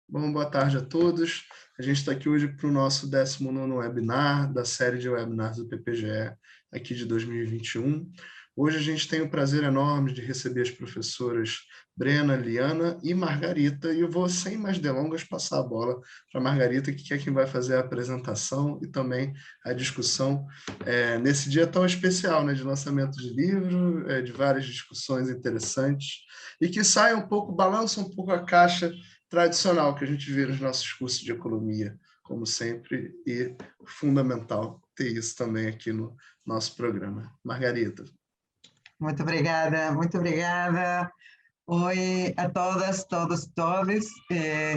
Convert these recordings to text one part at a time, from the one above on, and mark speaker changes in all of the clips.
Speaker 1: Bom, boa tarde a todos. A gente está aqui hoje para o nosso 19º webinar da série de webinars do PPGE aqui de 2021. Hoje a gente tem o prazer enorme de receber as professoras Brena, Liana e Margarita, e eu vou, sem mais delongas, passar a bola para a Margarita, que é quem vai fazer a apresentação e também a discussão nesse dia tão especial, né, de lançamento de livro, de várias discussões interessantes, e que sai um pouco, balança um pouco a caixa tradicional que a gente vê nos nossos cursos de economia, como sempre, e fundamental ter isso também aqui no nosso programa. Margarita.
Speaker 2: Muito obrigada, muito obrigada. Oi a todas, todos e todas.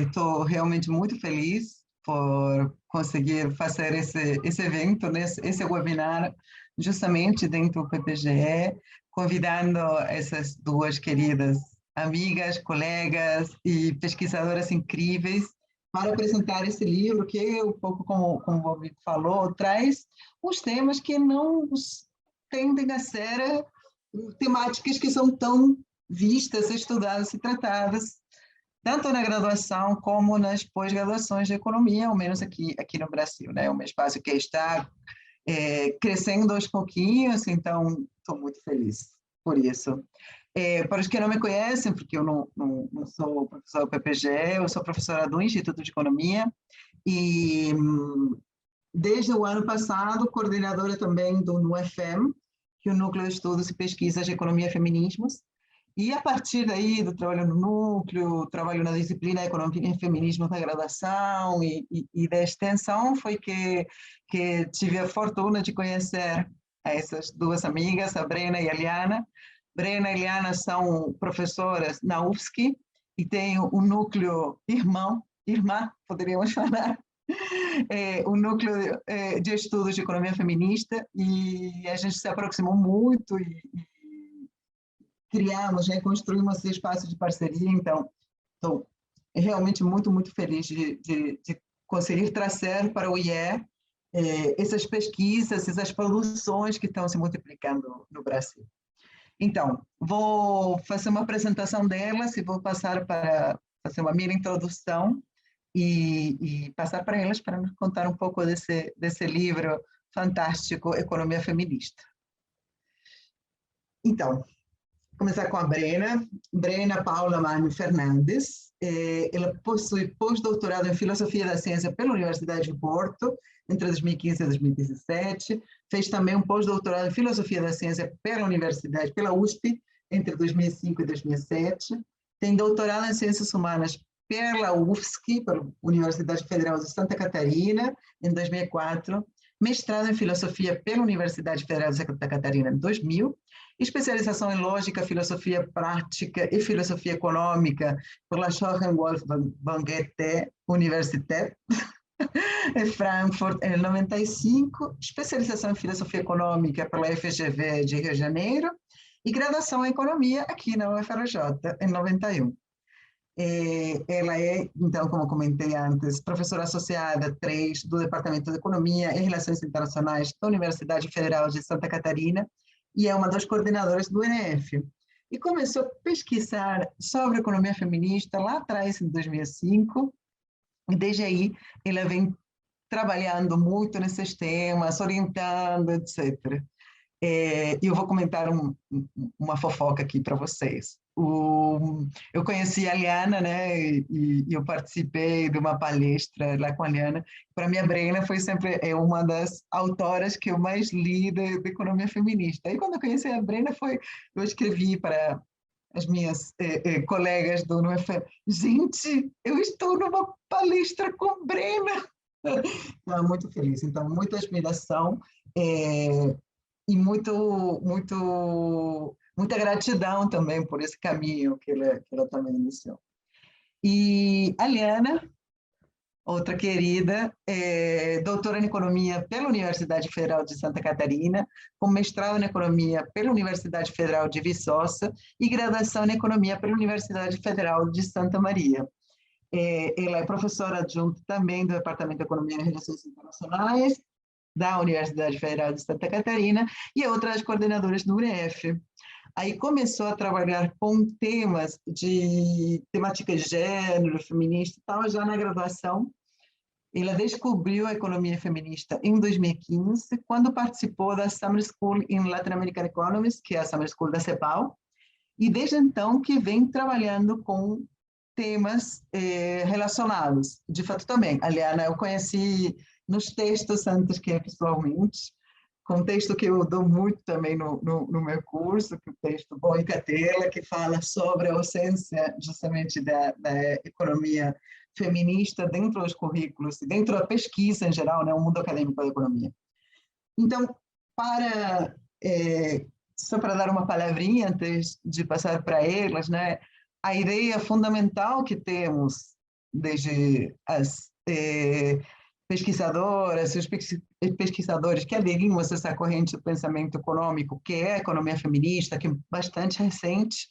Speaker 2: Estou realmente muito feliz por conseguir fazer esse evento, esse webinar, justamente dentro do PPGE, convidando essas duas queridas amigas, colegas e pesquisadoras incríveis para apresentar esse livro que, um pouco como o Bobby falou, traz os temas que não tendem a ser temáticas que são tão vistas, estudadas e tratadas, tanto na graduação como nas pós-graduações de economia, ao menos aqui no Brasil, né? É um espaço que está crescendo aos pouquinhos, então estou muito feliz por isso. Para os que não me conhecem, porque eu não sou professora do PPGE, eu sou professora do Instituto de Economia e, desde o ano passado, coordenadora também do NUEFEM, que é o Núcleo de Estudos e Pesquisas de Economia e Feminismos, e a partir daí do trabalho no núcleo, trabalho na disciplina Economia e Feminismo da graduação e da extensão, foi que tive a fortuna de conhecer essas duas amigas, a Brena e a Liana. Brena e Liana são professoras na UFSC e têm um núcleo irmã, poderíamos falar, o núcleo de estudos de economia feminista, e a gente se aproximou muito e criamos, construímos esse espaço de parceria. Então, estou realmente muito, muito feliz de conseguir trazer para o IE essas pesquisas, essas produções que estão se multiplicando no Brasil. Então, vou fazer uma apresentação delas e vou passar para fazer uma mini introdução e passar para elas para nos contar um pouco desse livro fantástico, Economia Feminista. Então, começar com a Brena Paula Magno Fernandes. Ela possui pós-doutorado em Filosofia da Ciência pela Universidade de Porto, entre 2015 e 2017. Fez também um pós-doutorado em Filosofia da Ciência pela USP, entre 2005 e 2007. Tem doutorado em Ciências Humanas pela UFSC, pela Universidade Federal de Santa Catarina, em 2004. Mestrado em Filosofia pela Universidade Federal de Santa Catarina, em 2000. Especialização em Lógica, Filosofia Prática e Filosofia Econômica pela Johann Wolfgang von Goethe Universität em Frankfurt, em 95. Especialização em Filosofia Econômica pela FGV de Rio de Janeiro. E graduação em Economia aqui na UFRJ, em 91. Ela é, então, como comentei antes, professora associada 3 do Departamento de Economia e Relações Internacionais da Universidade Federal de Santa Catarina e é uma das coordenadoras do ENF. E começou a pesquisar sobre economia feminista lá atrás, em 2005, e desde aí ela vem trabalhando muito nesses temas, orientando, etc. E eu vou comentar uma fofoca aqui para vocês. Eu conheci a Liana, né, e eu participei de uma palestra lá com a Liana. Para mim, a Brena foi sempre uma das autoras que eu mais li de economia feminista. E quando eu conheci a Brena, eu escrevi para as minhas colegas do NUEFEM: gente, eu estou numa palestra com Brena. Estou muito feliz. Então, muita admiração. E muita gratidão também por esse caminho que ela também iniciou. E a Liana, outra querida, doutora em Economia pela Universidade Federal de Santa Catarina, com mestrado em Economia pela Universidade Federal de Viçosa e graduação em Economia pela Universidade Federal de Santa Maria. Ela é professora adjunta também do Departamento de Economia e Relações Internacionais da Universidade Federal de Santa Catarina e é outra das coordenadoras do UNEF. aí começou a trabalhar com temas de temática de gênero, feminista e tal, já na graduação. Ela descobriu a economia feminista em 2015, quando participou da Summer School in Latin American Economics, que é a Summer School da CEPAL, e desde então que vem trabalhando com temas relacionados. De fato, também. Aliás, eu conheci nos textos antes que pessoalmente, com texto que eu dou muito também no meu curso, que é o texto Bom e Catela, que fala sobre a ausência justamente da economia feminista dentro dos currículos, dentro da pesquisa em geral, né, o mundo acadêmico da economia. Então, só para dar uma palavrinha antes de passar para elas, né, a ideia fundamental que temos desde as pesquisadoras, os pesquisadores que aderimos a essa corrente do pensamento econômico, que é a economia feminista, que é bastante recente,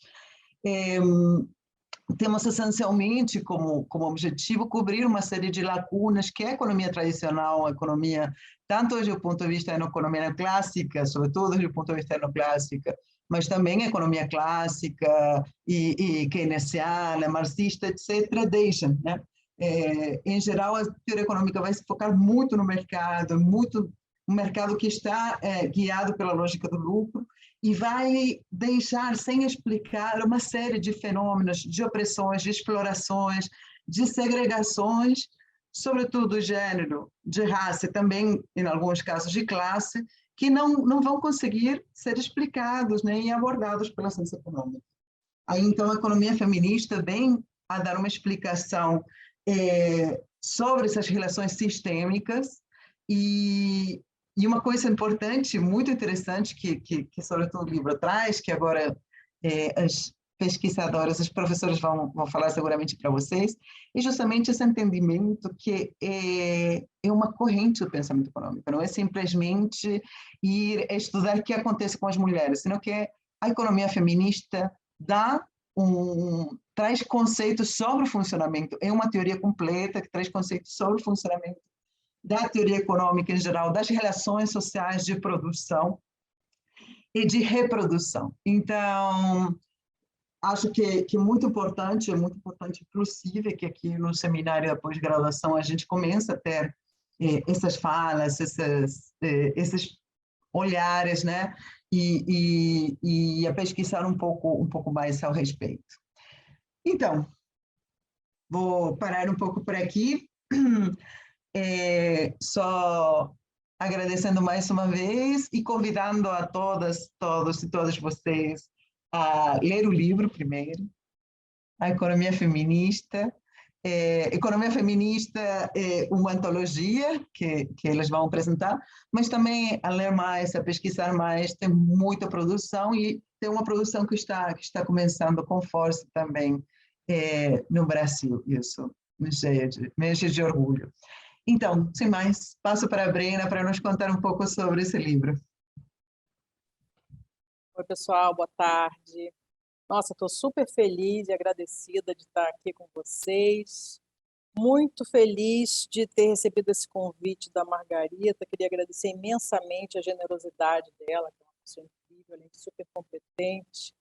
Speaker 2: temos essencialmente como objetivo cobrir uma série de lacunas que a economia tradicional, a economia, tanto desde o ponto de vista da economia clássica, sobretudo desde o ponto de vista neoclássica, mas também a economia clássica e keynesiana, marxista, etc., deixam, né? Em geral, a teoria econômica vai se focar muito no mercado, um mercado que está guiado pela lógica do lucro, e vai deixar sem explicar uma série de fenômenos, de opressões, de explorações, de segregações, sobretudo de gênero, de raça e também, em alguns casos, de classe, que não vão conseguir ser explicados nem abordados pela ciência econômica. Aí, então, a economia feminista vem a dar uma explicação sobre essas relações sistêmicas e uma coisa importante, muito interessante, que sobretudo o livro traz, que agora as pesquisadoras, os professores vão falar seguramente para vocês, é justamente esse entendimento que é uma corrente do pensamento econômico, não é simplesmente ir estudar o que acontece com as mulheres, sino que a economia feminista traz conceitos sobre o funcionamento, é uma teoria completa que traz conceitos sobre o funcionamento da teoria econômica em geral, das relações sociais de produção e de reprodução. Então, acho que é muito importante, inclusive, que aqui no seminário da pós-graduação a gente começa a ter essas falas, esses olhares, né? E a pesquisar um pouco mais ao respeito. Então, vou parar um pouco por aqui. Só agradecendo mais uma vez e convidando a todas, todos e todas vocês a ler o livro primeiro, A Economia Feminista. Economia Feminista é uma antologia que eles vão apresentar, mas também a ler mais, a pesquisar mais, tem muita produção e tem uma produção que está começando com força também no Brasil. Isso me enche de orgulho. Então, sem mais, passo para a Brena para nos contar um pouco sobre esse livro.
Speaker 3: Oi, pessoal, boa tarde. Nossa, estou super feliz e agradecida de estar aqui com vocês. Muito feliz de ter recebido esse convite da Margarita. Queria agradecer imensamente a generosidade dela, que é uma pessoa incrível, além de super competente,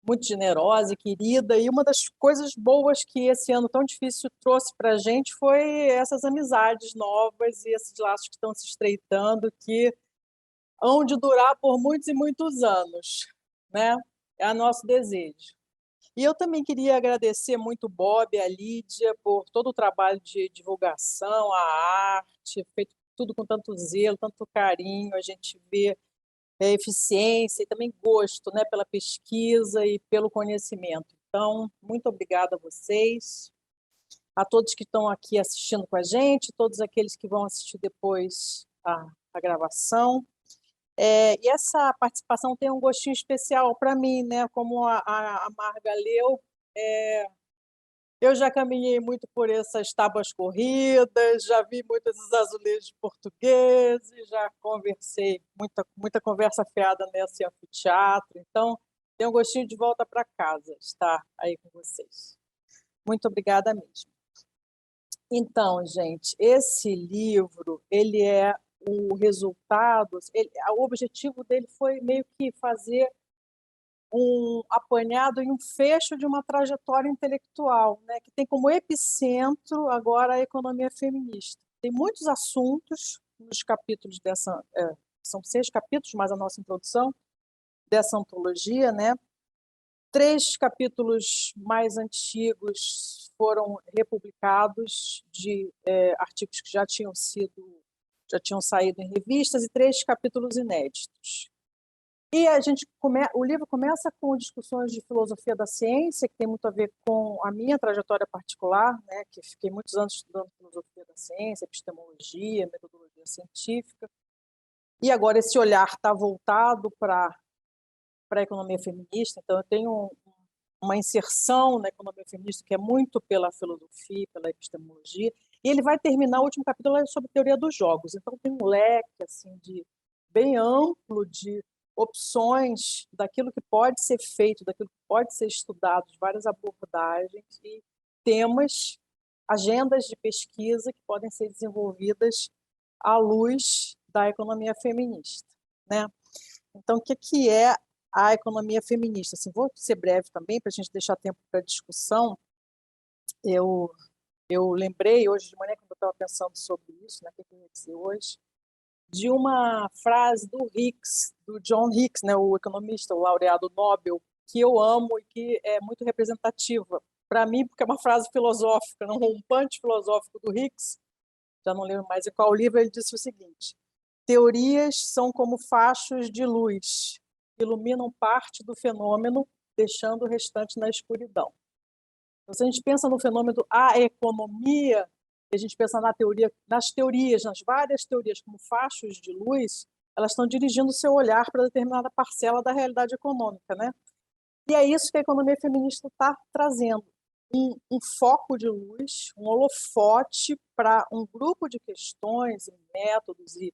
Speaker 3: muito generosa e querida. E uma das coisas boas que esse ano tão difícil trouxe para a gente foi essas amizades novas e esses laços que estão se estreitando, que hão de durar por muitos e muitos anos, né? É o nosso desejo. E eu também queria agradecer muito o Bob e a Lídia por todo o trabalho de divulgação, a arte, feito tudo com tanto zelo, tanto carinho. A gente vê eficiência e também gosto, né, pela pesquisa e pelo conhecimento. Então, muito obrigada a vocês, a todos que estão aqui assistindo com a gente, todos aqueles que vão assistir depois a gravação. E essa participação tem um gostinho especial para mim, né? Como a Marga leu, eu já caminhei muito por essas tábuas corridas, já vi muitos azulejos portugueses, já conversei, muita conversa fiada nesse anfiteatro, então tem um gostinho de volta para casa estar aí com vocês. Muito obrigada mesmo. Então, gente, esse livro, ele é o resultado, o objetivo dele foi meio que fazer um apanhado e um fecho de uma trajetória intelectual, né, que tem como epicentro agora a economia feminista. Tem muitos assuntos nos capítulos dessa, são 6 capítulos, mais a nossa introdução dessa antologia, né? 3 capítulos mais antigos foram republicados de artigos que já tinham saído em revistas, e 3 capítulos inéditos. E o livro começa com discussões de filosofia da ciência, que tem muito a ver com a minha trajetória particular, né, que fiquei muitos anos estudando filosofia da ciência, epistemologia, metodologia científica. E agora esse olhar está voltado para a economia feminista, então eu tenho uma inserção na economia feminista que é muito pela filosofia, pela epistemologia, e ele vai terminar, o último capítulo sobre teoria dos jogos, então tem um leque assim, bem amplo de opções daquilo que pode ser feito, daquilo que pode ser estudado, de várias abordagens e temas, agendas de pesquisa que podem ser desenvolvidas à luz da economia feminista, né? Então, o que é a economia feminista? Assim, vou ser breve também, para a gente deixar tempo para discussão. Eu lembrei hoje de manhã, quando eu estava pensando sobre isso, né, o que eu ia dizer hoje, de uma frase do Hicks, do John Hicks, né, o economista, o laureado Nobel, que eu amo e que é muito representativa para mim, porque é uma frase filosófica, um rompante filosófico do Hicks, já não lembro mais em qual livro, ele disse o seguinte: teorias são como fachos de luz, iluminam parte do fenômeno, deixando o restante na escuridão. Então, se a gente pensa no fenômeno a economia, a gente pensa nas teorias, nas várias teorias como fachos de luz, elas estão dirigindo o seu olhar para determinada parcela da realidade econômica, né? E é isso que a economia feminista está trazendo, um foco de luz, um holofote para um grupo de questões e métodos e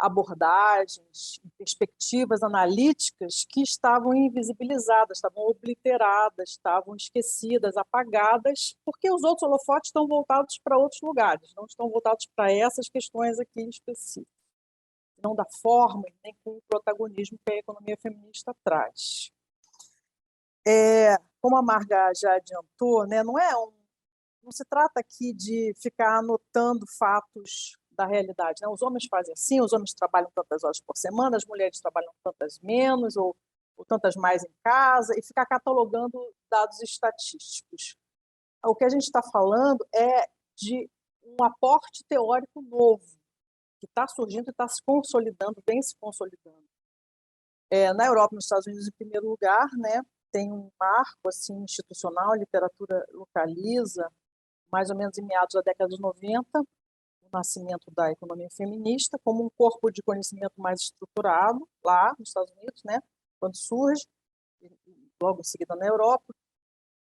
Speaker 3: abordagens, perspectivas analíticas que estavam invisibilizadas, estavam obliteradas, estavam esquecidas, apagadas, porque os outros holofotes estão voltados para outros lugares, não estão voltados para essas questões aqui específicas, não da forma nem com o protagonismo que a economia feminista traz. Como a Marga já adiantou, né, não se trata aqui de ficar anotando fatos da realidade, né? Os homens fazem assim, os homens trabalham tantas horas por semana, as mulheres trabalham tantas menos ou tantas mais em casa, e ficar catalogando dados estatísticos. O que a gente está falando é de um aporte teórico novo, que está surgindo e está se consolidando, vem se consolidando. Na Europa e nos Estados Unidos, em primeiro lugar, né, tem um marco assim, institucional, a literatura localiza, mais ou menos em meados da década de 90, o nascimento da economia feminista como um corpo de conhecimento mais estruturado lá nos Estados Unidos, né, quando surge, logo em seguida na Europa.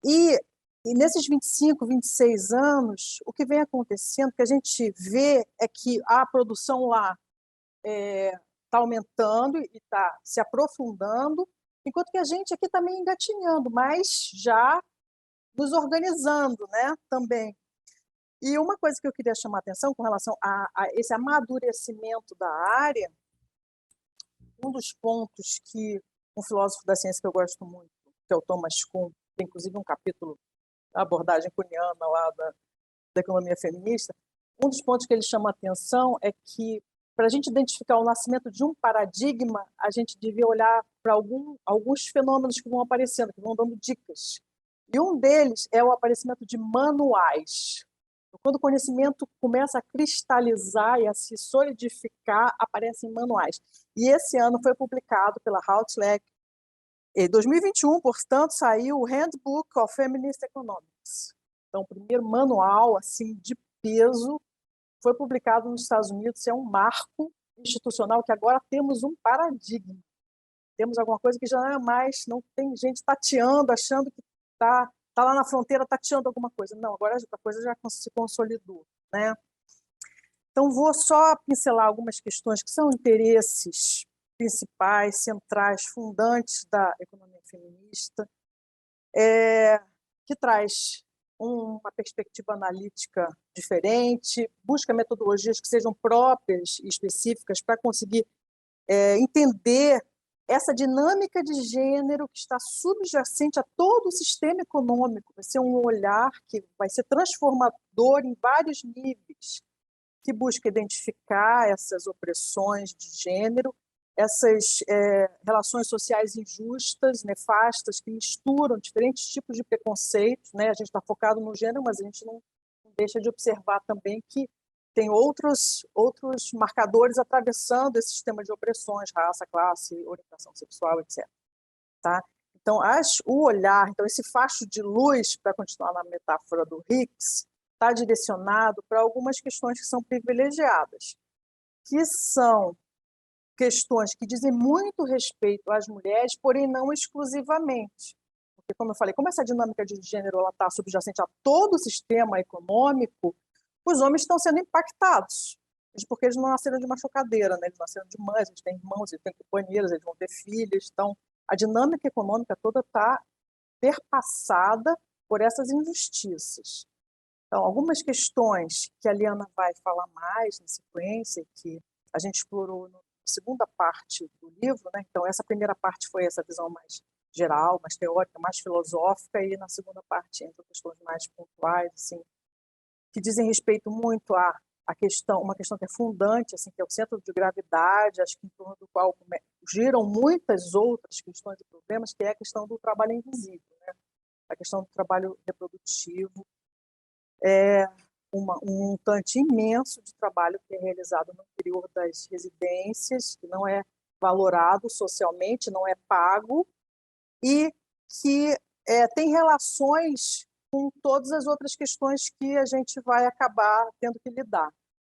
Speaker 3: E nesses 25, 26 anos, o que vem acontecendo, que a gente vê é que a produção lá está aumentando e está se aprofundando, enquanto que a gente aqui está meio engatinhando, mas já nos organizando, né, também. E uma coisa que eu queria chamar a atenção com relação a esse amadurecimento da área, um dos pontos que um filósofo da ciência que eu gosto muito, que é o Thomas Kuhn, tem inclusive um capítulo, a abordagem kuhniana lá da economia feminista, um dos pontos que ele chama a atenção é que, para a gente identificar o nascimento de um paradigma, a gente devia olhar para alguns fenômenos que vão aparecendo, que vão dando dicas. E um deles é o aparecimento de manuais. Quando o conhecimento começa a cristalizar e a se solidificar, aparecem manuais. E esse ano foi publicado pela Routledge. Em 2021, portanto, saiu o Handbook of Feminist Economics. Então, o primeiro manual assim, de peso foi publicado nos Estados Unidos. É um marco institucional que agora temos um paradigma. Temos alguma coisa que já não é mais, não tem gente tateando, achando que está lá na fronteira tateando alguma coisa. Não, agora a coisa já se consolidou, né? Então, vou só pincelar algumas questões que são interesses principais, centrais, fundantes da economia feminista, que traz uma perspectiva analítica diferente, busca metodologias que sejam próprias e específicas para conseguir entender essa dinâmica de gênero que está subjacente a todo o sistema econômico. Vai ser um olhar que vai ser transformador em vários níveis, que busca identificar essas opressões de gênero, essas relações sociais injustas, nefastas, que misturam diferentes tipos de preconceitos, né? A gente está focado no gênero, mas a gente não deixa de observar também que tem outros marcadores atravessando esse sistema de opressões, raça, classe, orientação sexual, etc. Tá? Então, o olhar, então esse facho de luz, para continuar na metáfora do Hicks, está direcionado para algumas questões que são privilegiadas, que são questões que dizem muito respeito às mulheres, porém não exclusivamente. Porque, como eu falei, como essa dinâmica de gênero está subjacente a todo o sistema econômico, os homens estão sendo impactados, porque eles não nasceram de uma chocadeira, né? Eles nasceram de mães, eles têm irmãos, eles têm companheiras, eles vão ter filhos. Então, a dinâmica econômica toda está perpassada por essas injustiças. Então, algumas questões que a Liana vai falar mais na sequência, que a gente explorou na segunda parte do livro, né? Então, essa primeira parte foi essa visão mais geral, mais teórica, mais filosófica, e na segunda parte entram questões mais pontuais, assim, que dizem respeito muito a uma questão que é fundante, assim, que é o centro de gravidade, acho que em torno do qual giram muitas outras questões e problemas, que é a questão do trabalho invisível, né? A questão do trabalho reprodutivo, um montante imenso de trabalho que é realizado no interior das residências, que não é valorado socialmente, não é pago, e que tem relações com todas as outras questões que a gente vai acabar tendo que lidar.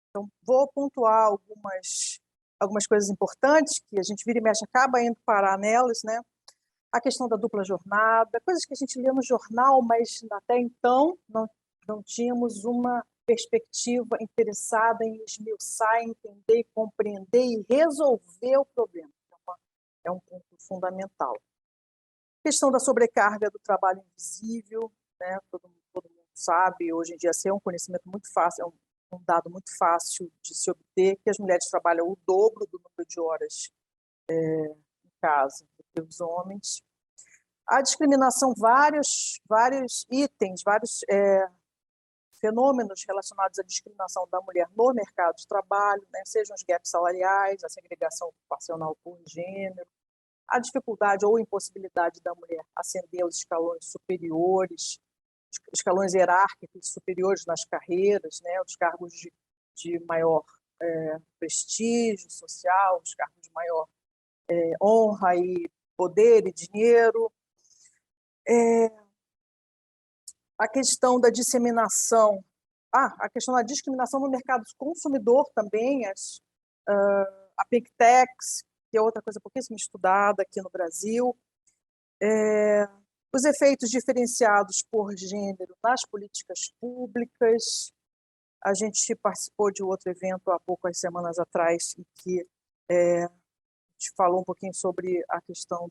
Speaker 3: Então, vou pontuar algumas coisas importantes, que a gente vira e mexe, acaba indo parar nelas, né? A questão da dupla jornada, coisas que a gente lê no jornal, mas até então não tínhamos uma perspectiva interessada em esmiuçar, entender, compreender e resolver o problema. É um ponto fundamental. A questão da sobrecarga do trabalho invisível, né? Todo mundo sabe, hoje em dia, é um conhecimento muito fácil, é um dado muito fácil de se obter, que as mulheres trabalham o dobro do número de horas em casa do que os homens. A discriminação, vários itens, vários fenômenos relacionados à discriminação da mulher no mercado de trabalho, né? Sejam os gaps salariais, a segregação ocupacional por gênero, a dificuldade ou impossibilidade da mulher ascender aos escalões superiores, escalões hierárquicos superiores nas carreiras, né? Os cargos de maior prestígio social, os cargos de maior honra e poder e dinheiro. A questão da disseminação, a questão da discriminação no mercado consumidor também, a Pink Tax, que é outra coisa pouquíssimo estudada aqui no Brasil, os efeitos diferenciados por gênero nas políticas públicas. A gente participou de outro evento há poucas semanas atrás, em que a gente falou um pouquinho sobre a questão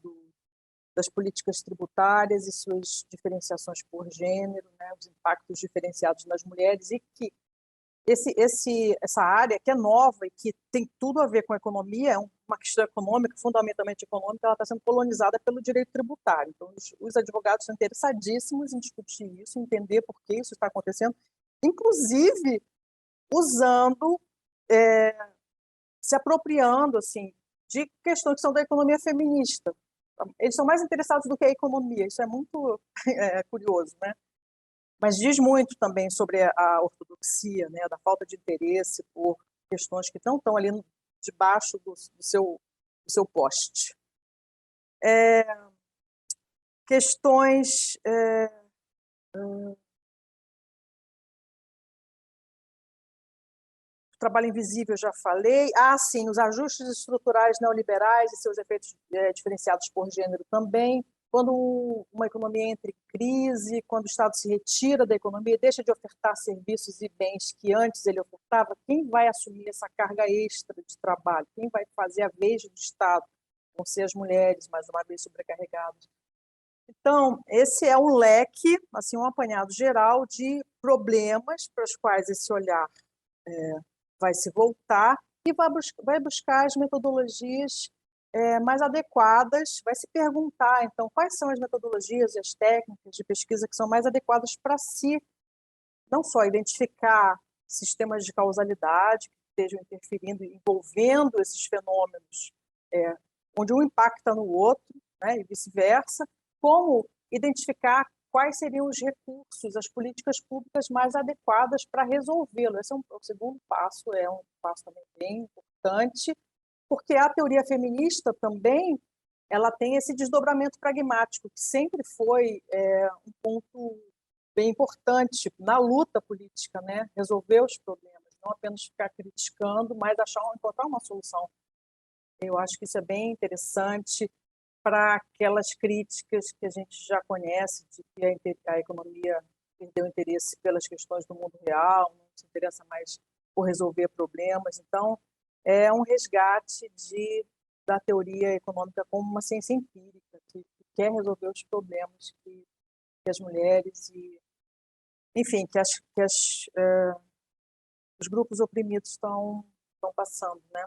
Speaker 3: das políticas tributárias e suas diferenciações por gênero, né, os impactos diferenciados nas mulheres, e que essa área que é nova e que tem tudo a ver com a economia, é uma questão econômica, fundamentalmente econômica, ela está sendo colonizada pelo direito tributário. Então, os advogados são interessadíssimos em discutir isso, entender por que isso está acontecendo, inclusive usando, se apropriando assim, de questões que são da economia feminista. Eles são mais interessados do que a economia, isso é muito curioso, né? Mas diz muito também sobre a ortodoxia, né? Da falta de interesse por questões que não estão ali debaixo do seu poste. Questões... trabalho invisível, já falei. Sim, os ajustes estruturais neoliberais e seus efeitos diferenciados por gênero também. Quando uma economia entra em crise, quando o Estado se retira da economia e deixa de ofertar serviços e bens que antes ele ofertava, quem vai assumir essa carga extra de trabalho? Quem vai fazer a vez do Estado? Vão ser as mulheres, mais uma vez sobrecarregadas. Então, esse é um leque, assim, um apanhado geral de problemas para os quais esse olhar vai se voltar e vai buscar as metodologias mais adequadas, vai se perguntar, então, quais são as metodologias e as técnicas de pesquisa que são mais adequadas para si, não só identificar sistemas de causalidade que estejam interferindo, envolvendo esses fenômenos, onde um impacta no outro, né, e vice-versa, como identificar quais seriam os recursos, as políticas públicas mais adequadas para resolvê-lo. Esse é o segundo passo, é um passo também bem importante, porque a teoria feminista também ela tem esse desdobramento pragmático, que sempre foi um ponto bem importante na luta política, né? Resolver os problemas, não apenas ficar criticando, mas encontrar uma solução. Eu acho que isso é bem interessante para aquelas críticas que a gente já conhece, de que a economia perdeu interesse pelas questões do mundo real, não se interessa mais por resolver problemas. Então, é um resgate da teoria econômica como uma ciência empírica, que quer resolver os problemas que as mulheres enfim, que os grupos oprimidos estão passando, né?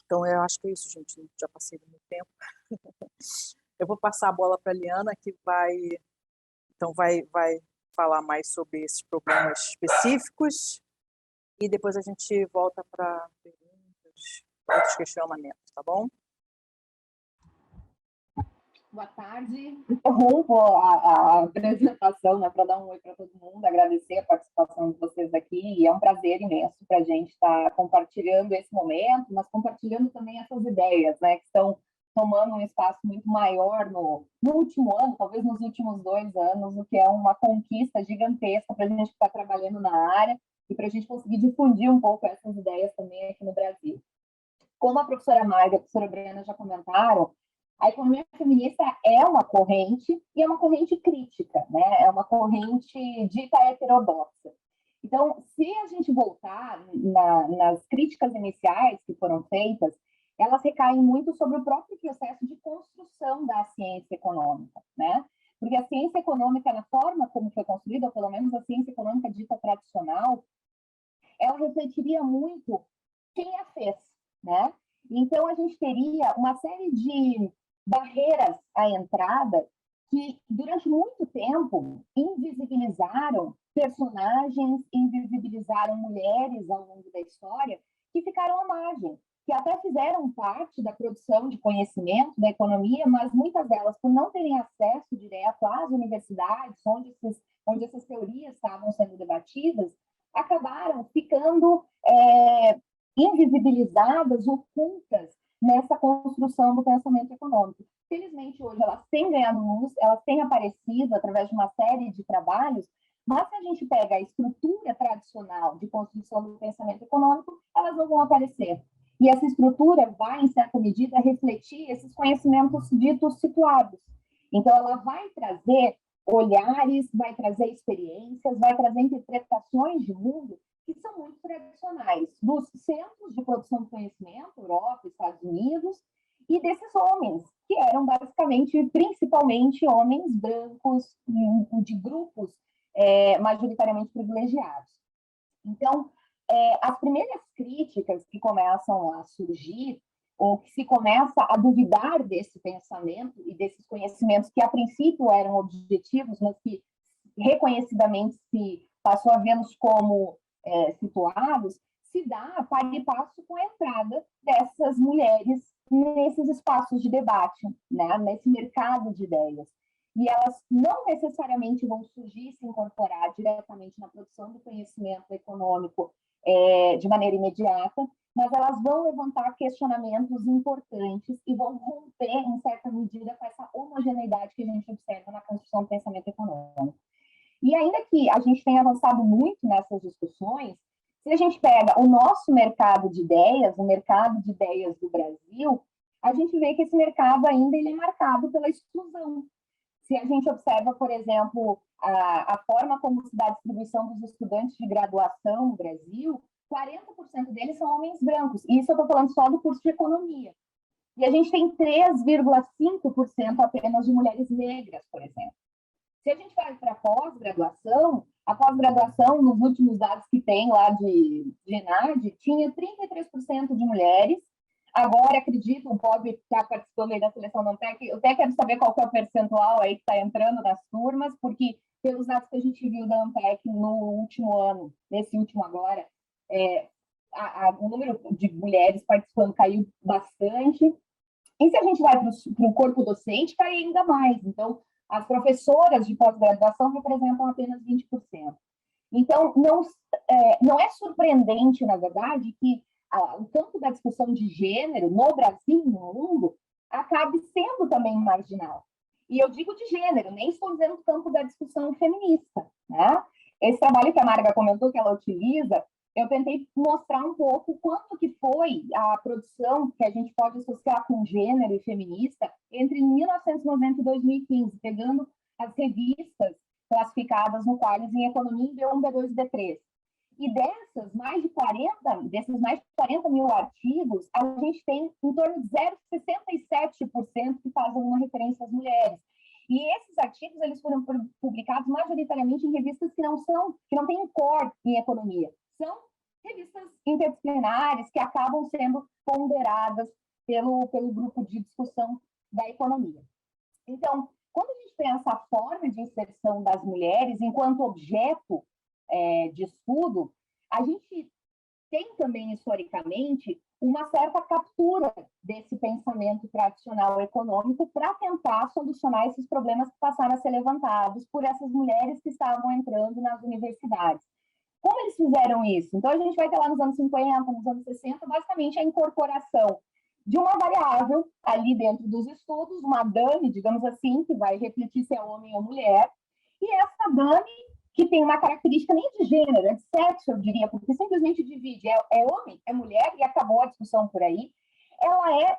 Speaker 3: Então, eu acho que é isso, gente. Já passei do meu tempo. Eu vou passar a bola para a Liana, que vai falar mais sobre esses problemas específicos, e depois a gente volta para perguntas, outros questionamentos, tá bom?
Speaker 4: Boa tarde. Interrompo a apresentação, né, para dar um oi para todo mundo, agradecer a participação de vocês aqui, e é um prazer imenso para a gente estar compartilhando esse momento, mas compartilhando também essas ideias, né, que estão tomando um espaço muito maior no último ano, talvez nos últimos 2 anos, o que é uma conquista gigantesca para a gente estar trabalhando na área e para a gente conseguir difundir um pouco essas ideias também aqui no Brasil. Como a professora Magda e a professora Brena já comentaram, a economia feminista é uma corrente, e é uma corrente crítica, né? É uma corrente dita heterodoxa. Então, se a gente voltar nas críticas iniciais que foram feitas, elas recaem muito sobre o próprio processo de construção da ciência econômica, né? Porque a ciência econômica, na forma como foi construída, ou pelo menos a ciência econômica dita tradicional, ela refletiria muito quem a fez, né? Então, a gente teria uma série de barreiras à entrada que, durante muito tempo, invisibilizaram personagens, invisibilizaram mulheres ao longo da história, que ficaram à margem, que até fizeram parte da produção de conhecimento da economia, mas muitas delas, por não terem acesso direto às universidades, onde essas teorias estavam sendo debatidas, acabaram ficando invisibilizadas, ocultas nessa construção do pensamento econômico. Felizmente, hoje elas têm ganhado luz, elas têm aparecido através de uma série de trabalhos, mas se a gente pega a estrutura tradicional de construção do pensamento econômico, elas não vão aparecer. E essa estrutura vai, em certa medida, refletir esses conhecimentos ditos situados. Então, ela vai trazer olhares, vai trazer experiências, vai trazer interpretações de mundo que são muito tradicionais, dos centros de produção de conhecimento, Europa, Estados Unidos, e desses homens, que eram basicamente, principalmente, homens brancos, de grupos majoritariamente privilegiados. Então, as primeiras críticas que começam a surgir, ou que se começa a duvidar desse pensamento e desses conhecimentos que, a princípio, eram objetivos, mas que reconhecidamente se passou a vê-los como situados, se dá para e passo com a entrada dessas mulheres nesses espaços de debate, né, nesse mercado de ideias. E elas não necessariamente vão surgir e se incorporar diretamente na produção do conhecimento econômico de maneira imediata, mas elas vão levantar questionamentos importantes e vão romper, em certa medida, com essa homogeneidade que a gente observa na construção do pensamento econômico. E ainda que a gente tenha avançado muito nessas discussões, se a gente pega o nosso mercado de ideias, o mercado de ideias do Brasil, a gente vê que esse mercado ainda ele é marcado pela exclusão. Se a gente observa, por exemplo, a forma como se dá a distribuição dos estudantes de graduação no Brasil, 40% deles são homens brancos. E isso eu estou falando só do curso de economia. E a gente tem 3,5% apenas de mulheres negras, por exemplo. Se a gente vai para a pós-graduação, nos últimos dados que tem lá de ENAD, tinha 33% de mulheres, Agora, acredito, o Bob está participando aí da seleção da Ampec, eu até quero saber qual que é o percentual aí que está entrando nas turmas, porque pelos dados que a gente viu da Ampec no último ano, nesse último agora, o número de mulheres participando caiu bastante. E se a gente vai para o corpo docente, cai ainda mais. Então, as professoras de pós-graduação representam apenas 20%. Então, não é surpreendente, na verdade, que o campo da discussão de gênero no Brasil e no mundo acabe sendo também marginal. E eu digo de gênero, nem estou dizendo do campo da discussão feminista, né? Esse trabalho que a Marga comentou que ela utiliza, eu tentei mostrar um pouco quanto que foi a produção que a gente pode associar com gênero e feminista entre 1990 e 2015, pegando as revistas classificadas no Qualis em Economia em B1, B2 e B3. E desses mais de 40 mil artigos, a gente tem em torno de 0,67% que fazem uma referência às mulheres. E esses artigos eles foram publicados majoritariamente em revistas que não têm core em economia. São revistas interdisciplinares que acabam sendo ponderadas pelo grupo de discussão da economia. Então, quando a gente pensa a forma de inserção das mulheres enquanto objeto de estudo, a gente tem também, historicamente, uma certa captura desse pensamento tradicional econômico para tentar solucionar esses problemas que passaram a ser levantados por essas mulheres que estavam entrando nas universidades. Como eles fizeram isso? Então, a gente vai ter lá nos anos 50, nos anos 60, basicamente a incorporação de uma variável ali dentro dos estudos, uma dummy, digamos assim, que vai refletir se é homem ou mulher, e essa dummy, que tem uma característica nem de gênero, é de sexo, eu diria, porque simplesmente divide, é homem, é mulher, e acabou a discussão por aí, ela é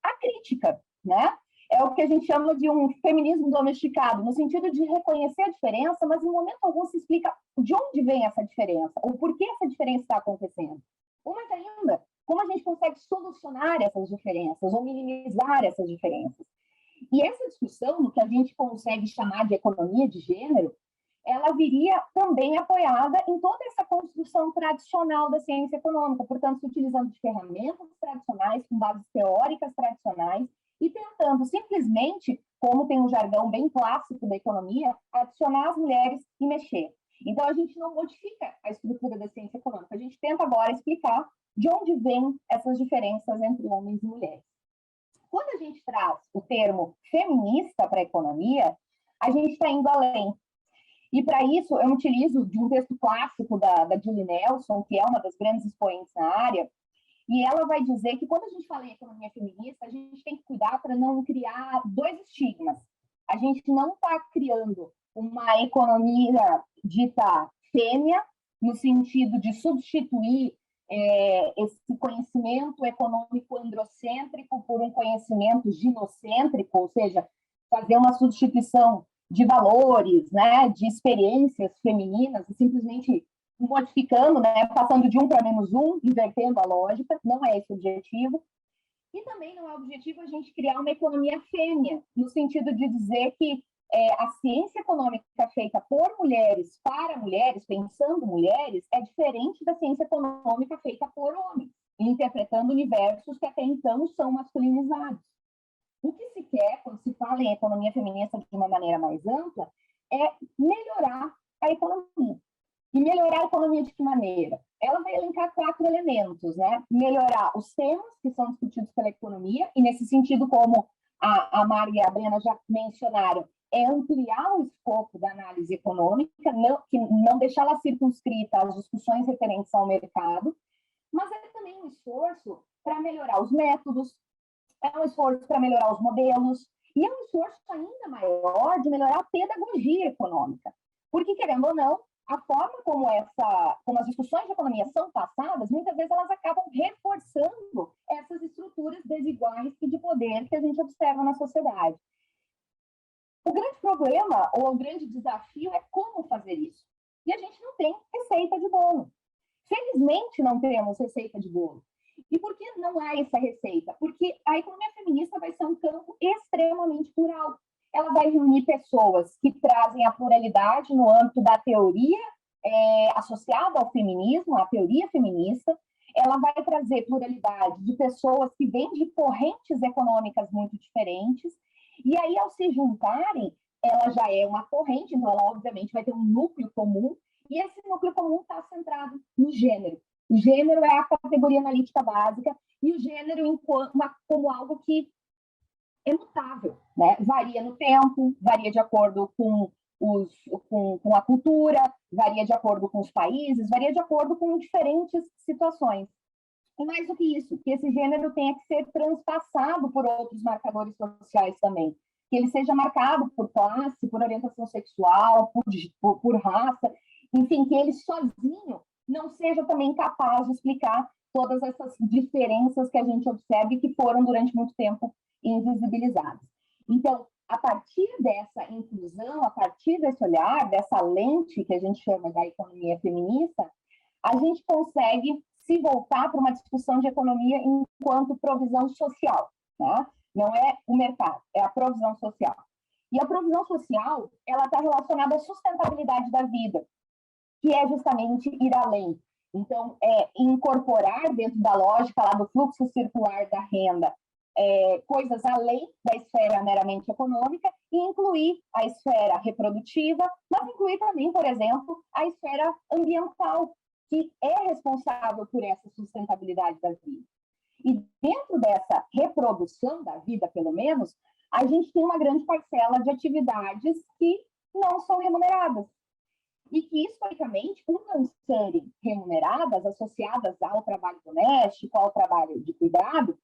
Speaker 4: a crítica, né? É o que a gente chama de um feminismo domesticado, no sentido de reconhecer a diferença, mas em momento algum se explica de onde vem essa diferença, ou por que essa diferença está acontecendo. Ou mais ainda, como a gente consegue solucionar essas diferenças, ou minimizar essas diferenças. E essa discussão, no que a gente consegue chamar de economia de gênero, ela viria também apoiada em toda essa construção tradicional da ciência econômica, portanto, se utilizando de ferramentas tradicionais, com bases teóricas tradicionais, e tentando simplesmente, como tem um jargão bem clássico da economia, adicionar as mulheres e mexer. Então, a gente não modifica a estrutura da ciência econômica, a gente tenta agora explicar de onde vêm essas diferenças entre homens e mulheres. Quando a gente traz o termo feminista para a economia, a gente está indo além. E, para isso, eu utilizo de um texto clássico da Julie Nelson, que é uma das grandes expoentes na área, e ela vai dizer que, quando a gente fala em economia feminista, a gente tem que cuidar para não criar dois estigmas. A gente não está criando uma economia dita fêmea, no sentido de substituir esse conhecimento econômico androcêntrico por um conhecimento ginocêntrico, ou seja, fazer uma substituição de valores, né, de experiências femininas, e simplesmente modificando, né, passando de 1 para -1, invertendo a lógica, não é esse o objetivo. E também não é o objetivo a gente criar uma economia fêmea, no sentido de dizer que a ciência econômica feita por mulheres, para mulheres, pensando mulheres, é diferente da ciência econômica feita por homens, interpretando universos que até então são masculinizados. O que se quer, quando se fala em economia feminista de uma maneira mais ampla, é melhorar a economia. E melhorar a economia de que maneira? Ela vai elencar 4 elementos, né? Melhorar os temas que são discutidos pela economia, e nesse sentido, como a Mari e a Brena já mencionaram, é ampliar o escopo da análise econômica, não deixá-la circunscrita às discussões referentes ao mercado, mas é também um esforço para melhorar os métodos, é um esforço para melhorar os modelos, e é um esforço ainda maior de melhorar a pedagogia econômica. Porque, querendo ou não, a forma como as discussões de economia são passadas, muitas vezes elas acabam reforçando essas estruturas desiguais e de poder que a gente observa na sociedade. O grande problema, ou o grande desafio, é como fazer isso. E a gente não tem receita de bolo. Felizmente, não temos receita de bolo. E por que não há essa receita? Porque a economia feminista vai ser um campo extremamente plural. Ela vai reunir pessoas que trazem a pluralidade no âmbito da teoria associada ao feminismo, à teoria feminista. ela vai trazer pluralidade de pessoas que vêm de correntes econômicas muito diferentes, e aí, ao se juntarem, ela já é uma corrente, então ela, obviamente, vai ter um núcleo comum, e esse núcleo comum está centrado no gênero. O gênero é a categoria analítica básica, e o gênero como algo que é mutável, né? Varia no tempo, varia de acordo com a cultura, varia de acordo com os países, varia de acordo com diferentes situações. E mais do que isso, que esse gênero tenha que ser transpassado por outros marcadores sociais também. Que ele seja marcado por classe, por orientação sexual, por raça, enfim, que ele sozinho não seja também capaz de explicar todas essas diferenças que a gente observa e que foram, durante muito tempo, invisibilizadas. Então, a partir dessa inclusão, a partir desse olhar, dessa lente que a gente chama da economia feminista, a gente consegue se voltar para uma discussão de economia enquanto provisão social, né? Não é o mercado, é a provisão social. E a provisão social, ela está relacionada à sustentabilidade da vida, que é justamente ir além. Então, incorporar dentro da lógica lá do fluxo circular da renda coisas além da esfera meramente econômica e incluir a esfera reprodutiva, mas incluir também, por exemplo, a esfera ambiental, que é responsável por essa sustentabilidade da vida. E dentro dessa reprodução da vida, pelo menos, a gente tem uma grande parcela de atividades que não são remuneradas. E que, historicamente, por não serem remuneradas, associadas ao trabalho doméstico, ao trabalho de cuidado,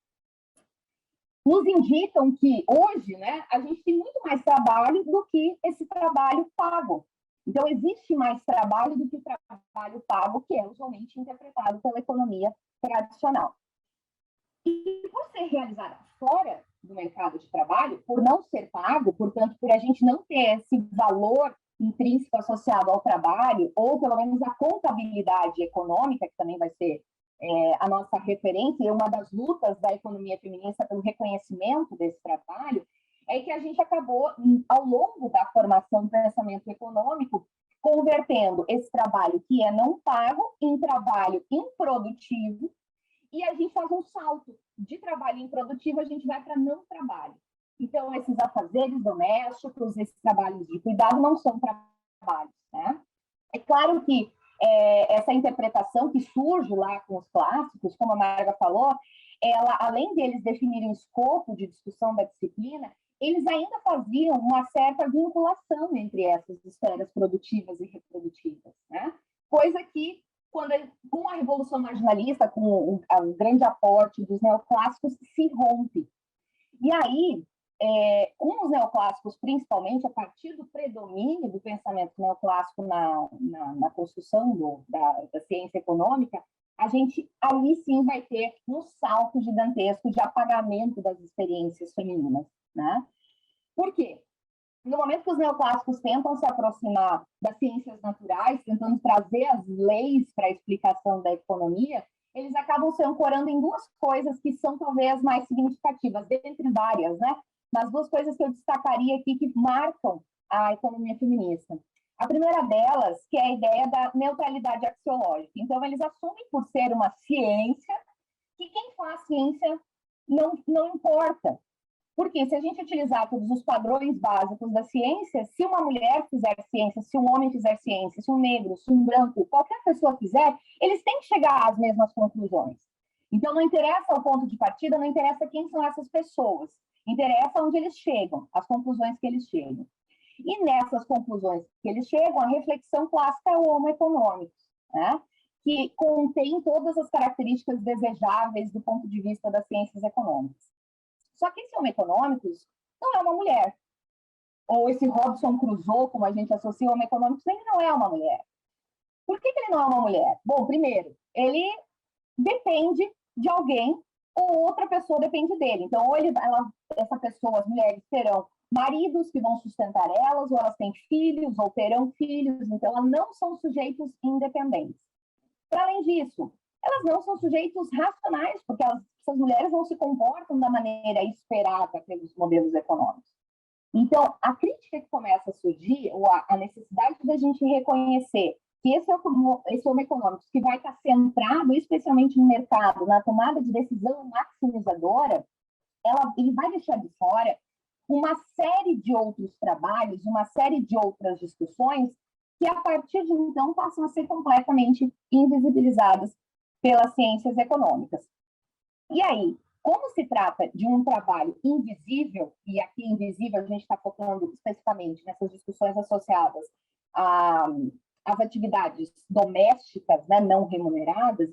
Speaker 4: nos indicam que, hoje, né, a gente tem muito mais trabalho do que esse trabalho pago. Então, existe mais trabalho do que trabalho pago, que é usualmente interpretado pela economia tradicional. E por ser realizada fora do mercado de trabalho, por não ser pago, portanto, por a gente não ter esse valor intrínseco associado ao trabalho, ou pelo menos a contabilidade econômica, que também vai ser a nossa referência, e uma das lutas da economia feminista pelo reconhecimento desse trabalho, é que a gente acabou, ao longo da formação do pensamento econômico, convertendo esse trabalho que é não pago em trabalho improdutivo, e a gente faz um salto de trabalho improdutivo, a gente vai para não trabalho. Então, esses afazeres domésticos, esses trabalhos de cuidado não são trabalhos, né? É claro que essa interpretação que surge lá com os clássicos, como a Marga falou, ela, além deles definirem o escopo de discussão da disciplina, eles ainda faziam uma certa vinculação entre essas esferas produtivas e reprodutivas, né? Coisa que, com a Revolução Marginalista, com o grande aporte dos neoclássicos, se rompe. E aí, com os neoclássicos, principalmente, a partir do predomínio do pensamento neoclássico na construção da ciência econômica, a gente ali sim vai ter um salto gigantesco de apagamento das experiências femininas, né? Por quê? No momento que os neoclássicos tentam se aproximar das ciências naturais, tentando trazer as leis para a explicação da economia, eles acabam se ancorando em duas coisas que são talvez mais significativas, dentre várias, né? Mas duas coisas que eu destacaria aqui que marcam a economia feminista. A primeira delas, que é a ideia da neutralidade axiológica. Então, eles assumem, por ser uma ciência, que quem faz ciência não importa. Porque se a gente utilizar todos os padrões básicos da ciência, se uma mulher fizer ciência, se um homem fizer ciência, se um negro, se um branco, qualquer pessoa fizer, eles têm que chegar às mesmas conclusões. Então, não interessa o ponto de partida, não interessa quem são essas pessoas. Interessa onde eles chegam, as conclusões que eles chegam. E nessas conclusões que eles chegam, a reflexão clássica é o homo econômico, né? Que contém todas as características desejáveis do ponto de vista das ciências econômicas. Só que esse homo econômicos não é uma mulher. Ou esse Robson Crusoe, como a gente associa ao homo econômicos, ele não é uma mulher. Por que ele não é uma mulher? Bom, primeiro, ele depende de alguém ou outra pessoa depende dele. Então, ou essa pessoa, as mulheres, terão maridos que vão sustentar elas, ou elas têm filhos, ou terão filhos. Então, elas não são sujeitos independentes. Para além disso, elas não são sujeitos racionais, porque essas mulheres não se comportam da maneira esperada pelos modelos econômicos. Então, a crítica que começa a surgir, ou a necessidade da gente reconhecer que esse Homo econômico, que vai estar centrado especialmente no mercado, na tomada de decisão maximizadora, ele vai deixar de fora uma série de outros trabalhos, uma série de outras discussões que, a partir de então, passam a ser completamente invisibilizadas pelas ciências econômicas. E aí, como se trata de um trabalho invisível, e aqui invisível a gente está focando especificamente nessas discussões associadas às atividades domésticas, né, não remuneradas,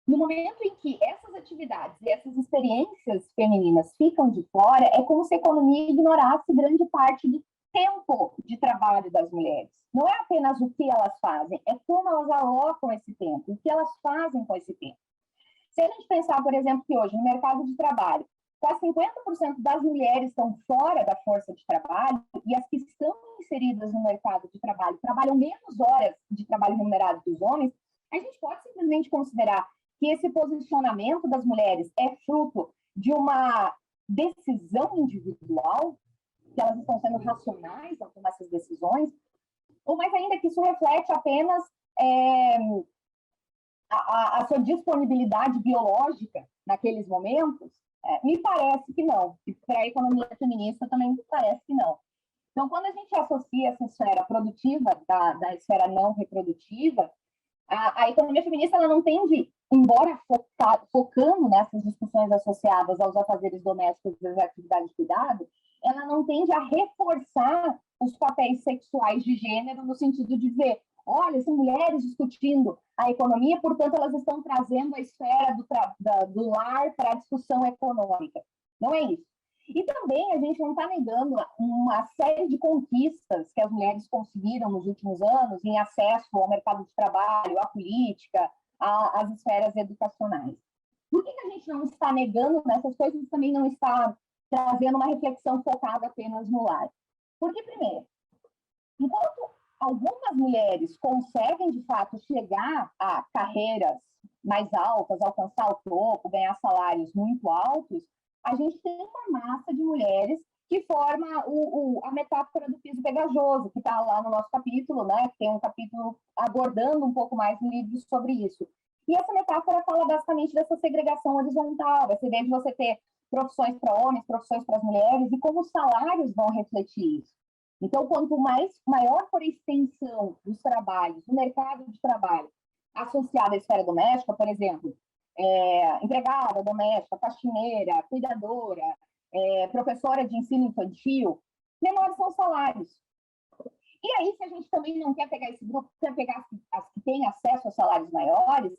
Speaker 4: no momento em que essas atividades e essas experiências femininas ficam de fora, é como se a economia ignorasse grande parte do tempo de trabalho das mulheres. Não é apenas o que elas fazem, é como elas alocam esse tempo, o que elas fazem com esse tempo. Se a gente pensar, por exemplo, que hoje no mercado de trabalho, quase 50% das mulheres estão fora da força de trabalho e as que estão inseridas no mercado de trabalho trabalham menos horas de trabalho remunerado que os homens, a gente pode simplesmente considerar que esse posicionamento das mulheres é fruto de uma decisão individual, que elas estão sendo racionais ao tomar essas decisões, ou mais ainda que isso reflete apenas a sua disponibilidade biológica naqueles momentos. Me parece que não. E para a economia feminista também me parece que não. Então, quando a gente associa essa esfera produtiva da esfera não reprodutiva, a economia feminista ela não tende, embora focando nessas discussões associadas aos afazeres domésticos e às atividades de cuidado, ela não tende a reforçar os papéis sexuais de gênero no sentido de dizer, olha, são mulheres discutindo a economia, portanto, elas estão trazendo a esfera do lar para a discussão econômica. Não é isso. E também a gente não está negando uma série de conquistas que as mulheres conseguiram nos últimos anos em acesso ao mercado de trabalho, à política, às esferas educacionais. Por que a gente não está negando essas coisas e também não está trazendo uma reflexão focada apenas no lar? Porque, primeiro, enquanto algumas mulheres conseguem, de fato, chegar a carreiras mais altas, alcançar o topo, ganhar salários muito altos, a gente tem uma massa de mulheres que forma a metáfora do piso pegajoso, que está lá no nosso capítulo, né? Tem um capítulo abordando um pouco mais no livro sobre isso. E essa metáfora fala basicamente dessa segregação horizontal, essa ideia de você ter profissões para homens, profissões para as mulheres, e como os salários vão refletir isso. Então, quanto maior for a extensão dos trabalhos, do mercado de trabalho, associado à esfera doméstica, por exemplo, empregada doméstica, faxineira, cuidadora, professora de ensino infantil, menores são os salários. E aí, se a gente também não quer pegar esse grupo, quer pegar as que têm acesso a salários maiores,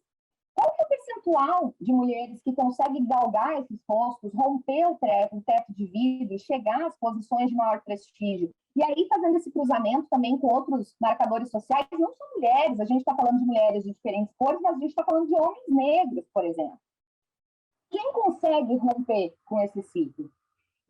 Speaker 4: qual que é o percentual de mulheres que conseguem galgar esses postos, romper o teto de vidro, chegar às posições de maior prestígio? E aí, fazendo esse cruzamento também com outros marcadores sociais, não são mulheres, a gente está falando de mulheres de diferentes cores, mas a gente está falando de homens negros, por exemplo. Quem consegue romper com esse ciclo?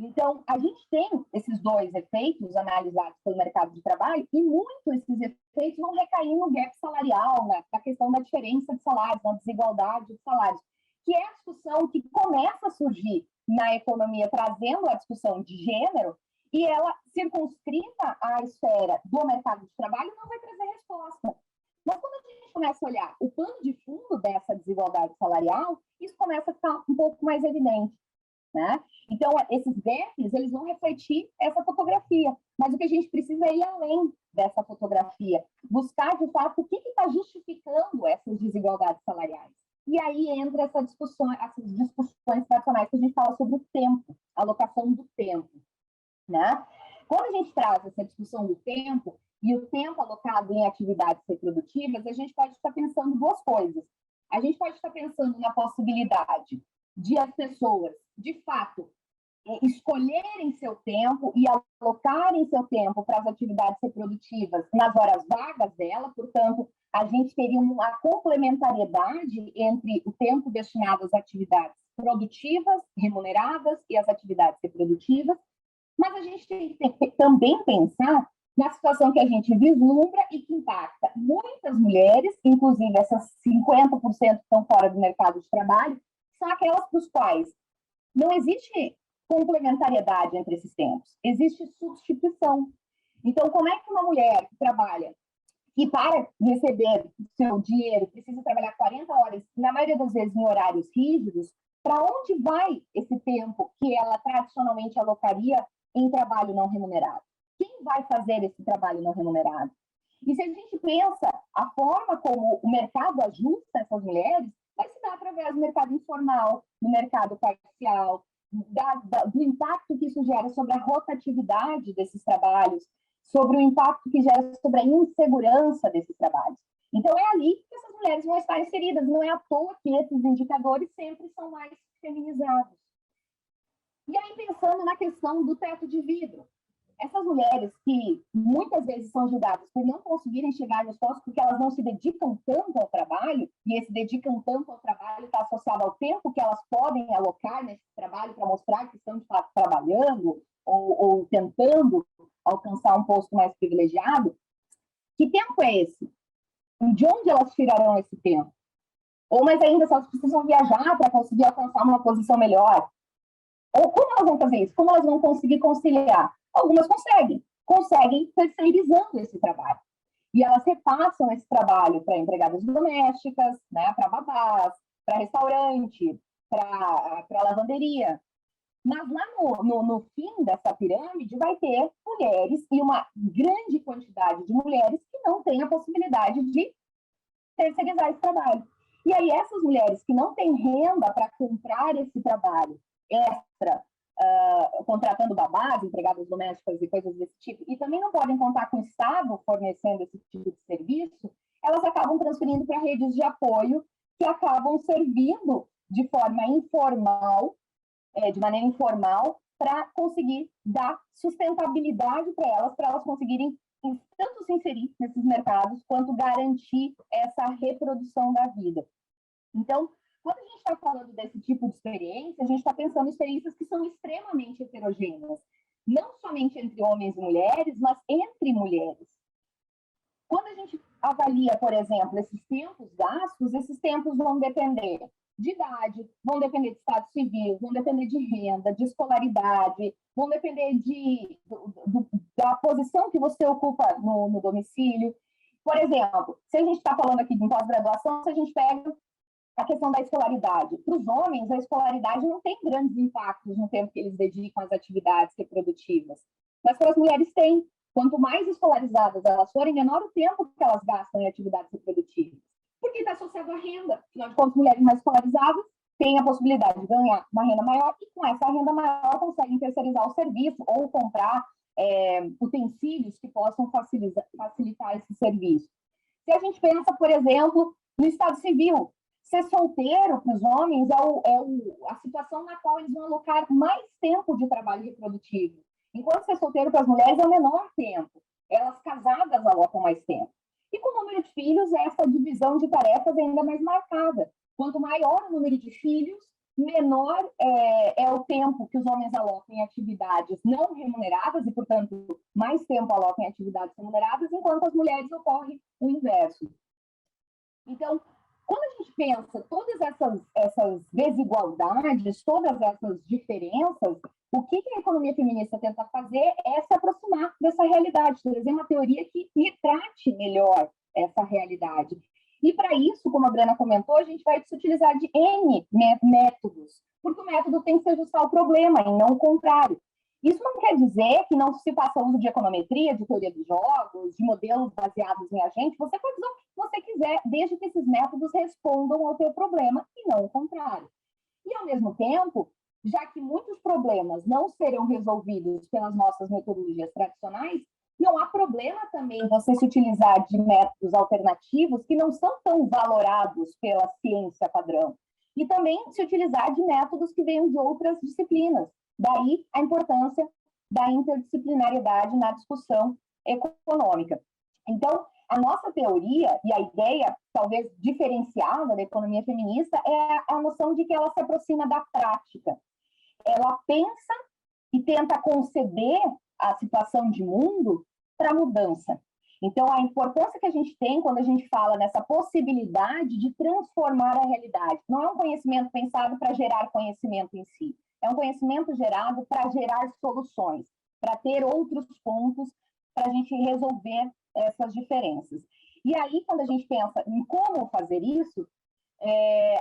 Speaker 4: Então, a gente tem esses dois efeitos analisados pelo mercado de trabalho e muitos desses efeitos vão recair no gap salarial, na questão da diferença de salários, na desigualdade de salários, que é a discussão que começa a surgir na economia, trazendo a discussão de gênero, e ela, circunscrita à esfera do mercado de trabalho, não vai trazer resposta. Mas quando a gente começa a olhar o pano de fundo dessa desigualdade salarial, isso começa a ficar um pouco mais evidente. Né? Então, esses gaps, eles vão refletir essa fotografia, mas o que a gente precisa é ir além dessa fotografia, buscar, de fato, o que está justificando essas desigualdades salariais. E aí entra essas discussões tradicionais que a gente fala sobre o tempo, a alocação do tempo. Né? Quando a gente traz essa discussão do tempo, e o tempo alocado em atividades reprodutivas, a gente pode estar pensando duas coisas. A gente pode estar pensando na possibilidade de as pessoas, de fato, escolherem seu tempo e alocarem seu tempo para as atividades reprodutivas nas horas vagas dela, portanto, a gente teria uma complementariedade entre o tempo destinado às atividades produtivas, remuneradas, e às atividades reprodutivas, mas a gente tem que também pensar na situação que a gente vislumbra e que impacta muitas mulheres, inclusive essas 50% que estão fora do mercado de trabalho, são aquelas para os quais não existe complementariedade entre esses tempos, existe substituição. Então, como é que uma mulher que trabalha que para receber seu dinheiro precisa trabalhar 40 horas, na maioria das vezes em horários rígidos, para onde vai esse tempo que ela tradicionalmente alocaria em trabalho não remunerado? Quem vai fazer esse trabalho não remunerado? E se a gente pensa a forma como o mercado ajusta essas mulheres, vai se dar através do mercado informal, do mercado parcial, do impacto que isso gera sobre a rotatividade desses trabalhos, sobre o impacto que gera sobre a insegurança desses trabalhos. Então, é ali que essas mulheres vão estar inseridas. Não é à toa que esses indicadores sempre são mais feminizados. E aí, pensando na questão do teto de vidro, essas mulheres que muitas vezes são julgadas por não conseguirem chegar nos postos porque elas não se dedicam tanto ao trabalho, e esse dedicam tanto ao trabalho está associado ao tempo que elas podem alocar nesse trabalho para mostrar que estão de fato trabalhando ou tentando alcançar um posto mais privilegiado. Que tempo é esse? De onde elas tirarão esse tempo? Ou mais ainda, se elas precisam viajar para conseguir alcançar uma posição melhor? Ou como elas vão fazer isso? Como elas vão conseguir conciliar? Algumas conseguem terceirizando esse trabalho. E elas repassam esse trabalho para empregadas domésticas, né, para babás, para restaurante, para lavanderia. Mas lá no fim dessa pirâmide vai ter mulheres, e uma grande quantidade de mulheres que não têm a possibilidade de terceirizar esse trabalho. E aí essas mulheres que não têm renda para comprar esse trabalho extra, contratando babás, empregadas domésticas e coisas desse tipo, e também não podem contar com o Estado fornecendo esse tipo de serviço, elas acabam transferindo para redes de apoio que acabam servindo de forma informal, de maneira informal, para conseguir dar sustentabilidade para elas conseguirem tanto se inserir nesses mercados, quanto garantir essa reprodução da vida. Então, quando a gente está falando desse tipo de experiência, a gente está pensando em experiências que são extremamente heterogêneas, não somente entre homens e mulheres, mas entre mulheres. Quando a gente avalia, por exemplo, esses tempos gastos, esses tempos vão depender de idade, vão depender de estado civil, vão depender de renda, de escolaridade, vão depender da posição que você ocupa no domicílio. Por exemplo, se a gente está falando aqui de pós-graduação, se a gente pega a questão da escolaridade. Para os homens, a escolaridade não tem grandes impactos no tempo que eles dedicam às atividades reprodutivas. Mas para as mulheres tem. Quanto mais escolarizadas elas forem, menor o tempo que elas gastam em atividades reprodutivas. Porque está associado à renda. Afinal de contas, mulheres mais escolarizadas têm a possibilidade de ganhar uma renda maior e com essa renda maior conseguem terceirizar o serviço ou comprar utensílios que possam facilitar esse serviço. Se a gente pensa, por exemplo, no estado civil, ser solteiro para os homens a situação na qual eles vão alocar mais tempo de trabalho reprodutivo. Enquanto ser solteiro para as mulheres é o menor tempo. Elas casadas alocam mais tempo. E com o número de filhos, essa divisão de tarefas é ainda mais marcada. Quanto maior o número de filhos, menor é o tempo que os homens alocam em atividades não remuneradas e, portanto, mais tempo alocam em atividades remuneradas, enquanto as mulheres ocorre o inverso. Então, quando a gente pensa todas essas desigualdades, todas essas diferenças, o que a economia feminista tenta fazer é se aproximar dessa realidade, trazer uma teoria que retrate melhor essa realidade. E para isso, como a Brena comentou, a gente vai se utilizar de N métodos, porque o método tem que se ajustar ao problema e não o contrário. Isso não quer dizer que não se faça uso de econometria, de teoria dos jogos, de modelos baseados em agente. Você pode usar o que você quiser, desde que esses métodos respondam ao teu problema e não o contrário. E, ao mesmo tempo, já que muitos problemas não serão resolvidos pelas nossas metodologias tradicionais, não há problema também você se utilizar de métodos alternativos que não são tão valorados pela ciência padrão. E também se utilizar de métodos que venham de outras disciplinas. Daí a importância da interdisciplinariedade na discussão econômica. Então, a nossa teoria e a ideia, talvez diferenciada da economia feminista, é a noção de que ela se aproxima da prática. Ela pensa e tenta conceber a situação de mundo para a mudança. Então, a importância que a gente tem quando a gente fala nessa possibilidade de transformar a realidade. Não é um conhecimento pensado para gerar conhecimento em si. É um conhecimento gerado para gerar soluções, para ter outros pontos para a gente resolver essas diferenças. E aí, quando a gente pensa em como fazer isso,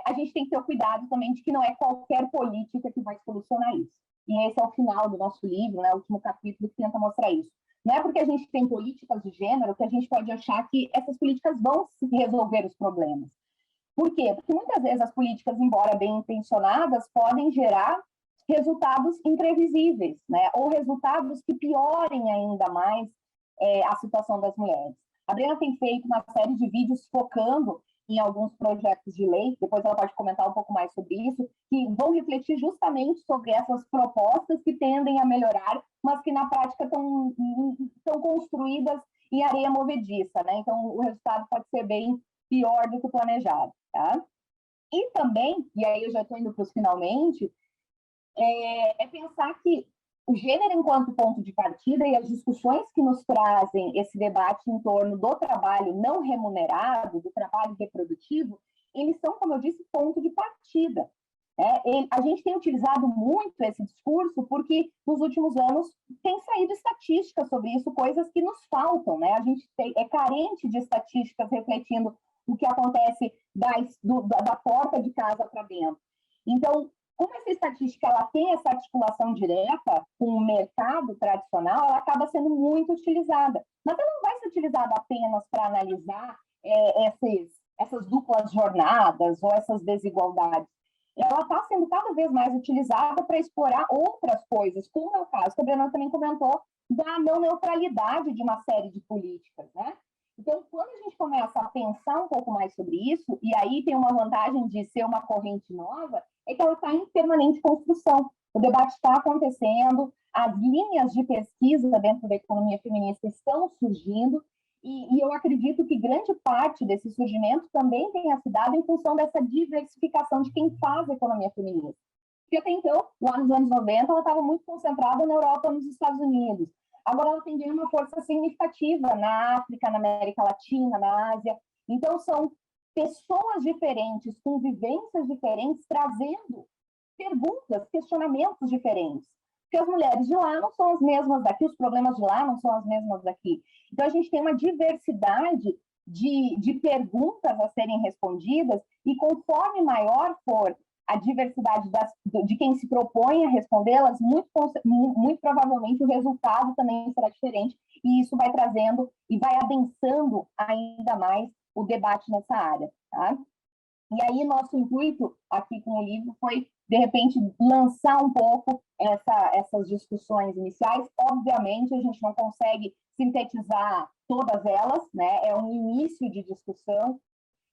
Speaker 4: a gente tem que ter o cuidado também de que não é qualquer política que vai solucionar isso. E esse é o final do nosso livro, né, o último capítulo que tenta mostrar isso. Não é porque a gente tem políticas de gênero que a gente pode achar que essas políticas vão resolver os problemas. Por quê? Porque muitas vezes as políticas, embora bem intencionadas, podem gerar resultados imprevisíveis, né? Ou resultados que piorem ainda mais a situação das mulheres. A Brena tem feito uma série de vídeos focando em alguns projetos de lei, depois ela pode comentar um pouco mais sobre isso, que vão refletir justamente sobre essas propostas que tendem a melhorar, mas que na prática estão construídas em areia movediça, né? Então o resultado pode ser bem pior do que o planejado, tá? E também, e aí eu já estou indo para os finalmente, pensar que o gênero enquanto ponto de partida e as discussões que nos trazem esse debate em torno do trabalho não remunerado, do trabalho reprodutivo, eles são, como eu disse, ponto de partida. A gente tem utilizado muito esse discurso porque, nos últimos anos, tem saído estatísticas sobre isso, coisas que nos faltam, né? A gente é carente de estatísticas refletindo o que acontece da porta de casa para dentro. Então, como essa estatística ela tem essa articulação direta com o mercado tradicional, ela acaba sendo muito utilizada. Mas ela não vai ser utilizada apenas para analisar essas duplas jornadas ou essas desigualdades. Ela está sendo cada vez mais utilizada para explorar outras coisas, como é o caso que a Brena também comentou, da não neutralidade de uma série de políticas, né? Então, quando a gente começa a pensar um pouco mais sobre isso, e aí tem uma vantagem de ser uma corrente nova, é que ela está em permanente construção. O debate está acontecendo, as linhas de pesquisa dentro da economia feminista estão surgindo, e eu acredito que grande parte desse surgimento também tenha se dado em função dessa diversificação de quem faz a economia feminista. Porque até então, lá nos anos 90, ela estava muito concentrada na Europa e nos Estados Unidos. Agora ela tem uma força significativa na África, na América Latina, na Ásia. Então, são pessoas diferentes, com vivências diferentes, trazendo perguntas, questionamentos diferentes. Porque as mulheres de lá não são as mesmas daqui, os problemas de lá não são as mesmas daqui. Então, a gente tem uma diversidade de perguntas a serem respondidas, e conforme maior for a diversidade de quem se propõe a respondê-las, muito provavelmente o resultado também será diferente, e isso vai trazendo e vai adensando ainda mais o debate nessa área, tá? E aí nosso intuito aqui com o livro foi, de repente, lançar um pouco essas discussões iniciais. Obviamente, a gente não consegue sintetizar todas elas, né? É um início de discussão,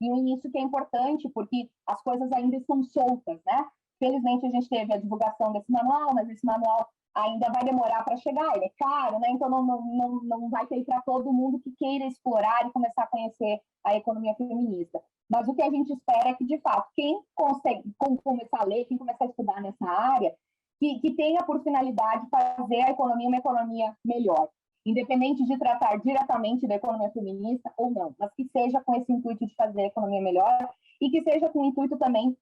Speaker 4: e um início que é importante, porque as coisas ainda estão soltas, né? Felizmente, a gente teve a divulgação desse manual, mas esse manual ainda vai demorar para chegar, ele é caro, né? Então não vai ter para todo mundo que queira explorar e começar a conhecer a economia feminista. Mas o que a gente espera é que, de fato, quem consegue começar a ler, quem começar a estudar nessa área, que tenha por finalidade fazer a economia uma economia melhor, independente de tratar diretamente da economia feminista ou não, mas que seja com esse intuito de fazer a economia melhor, e que seja com o intuito também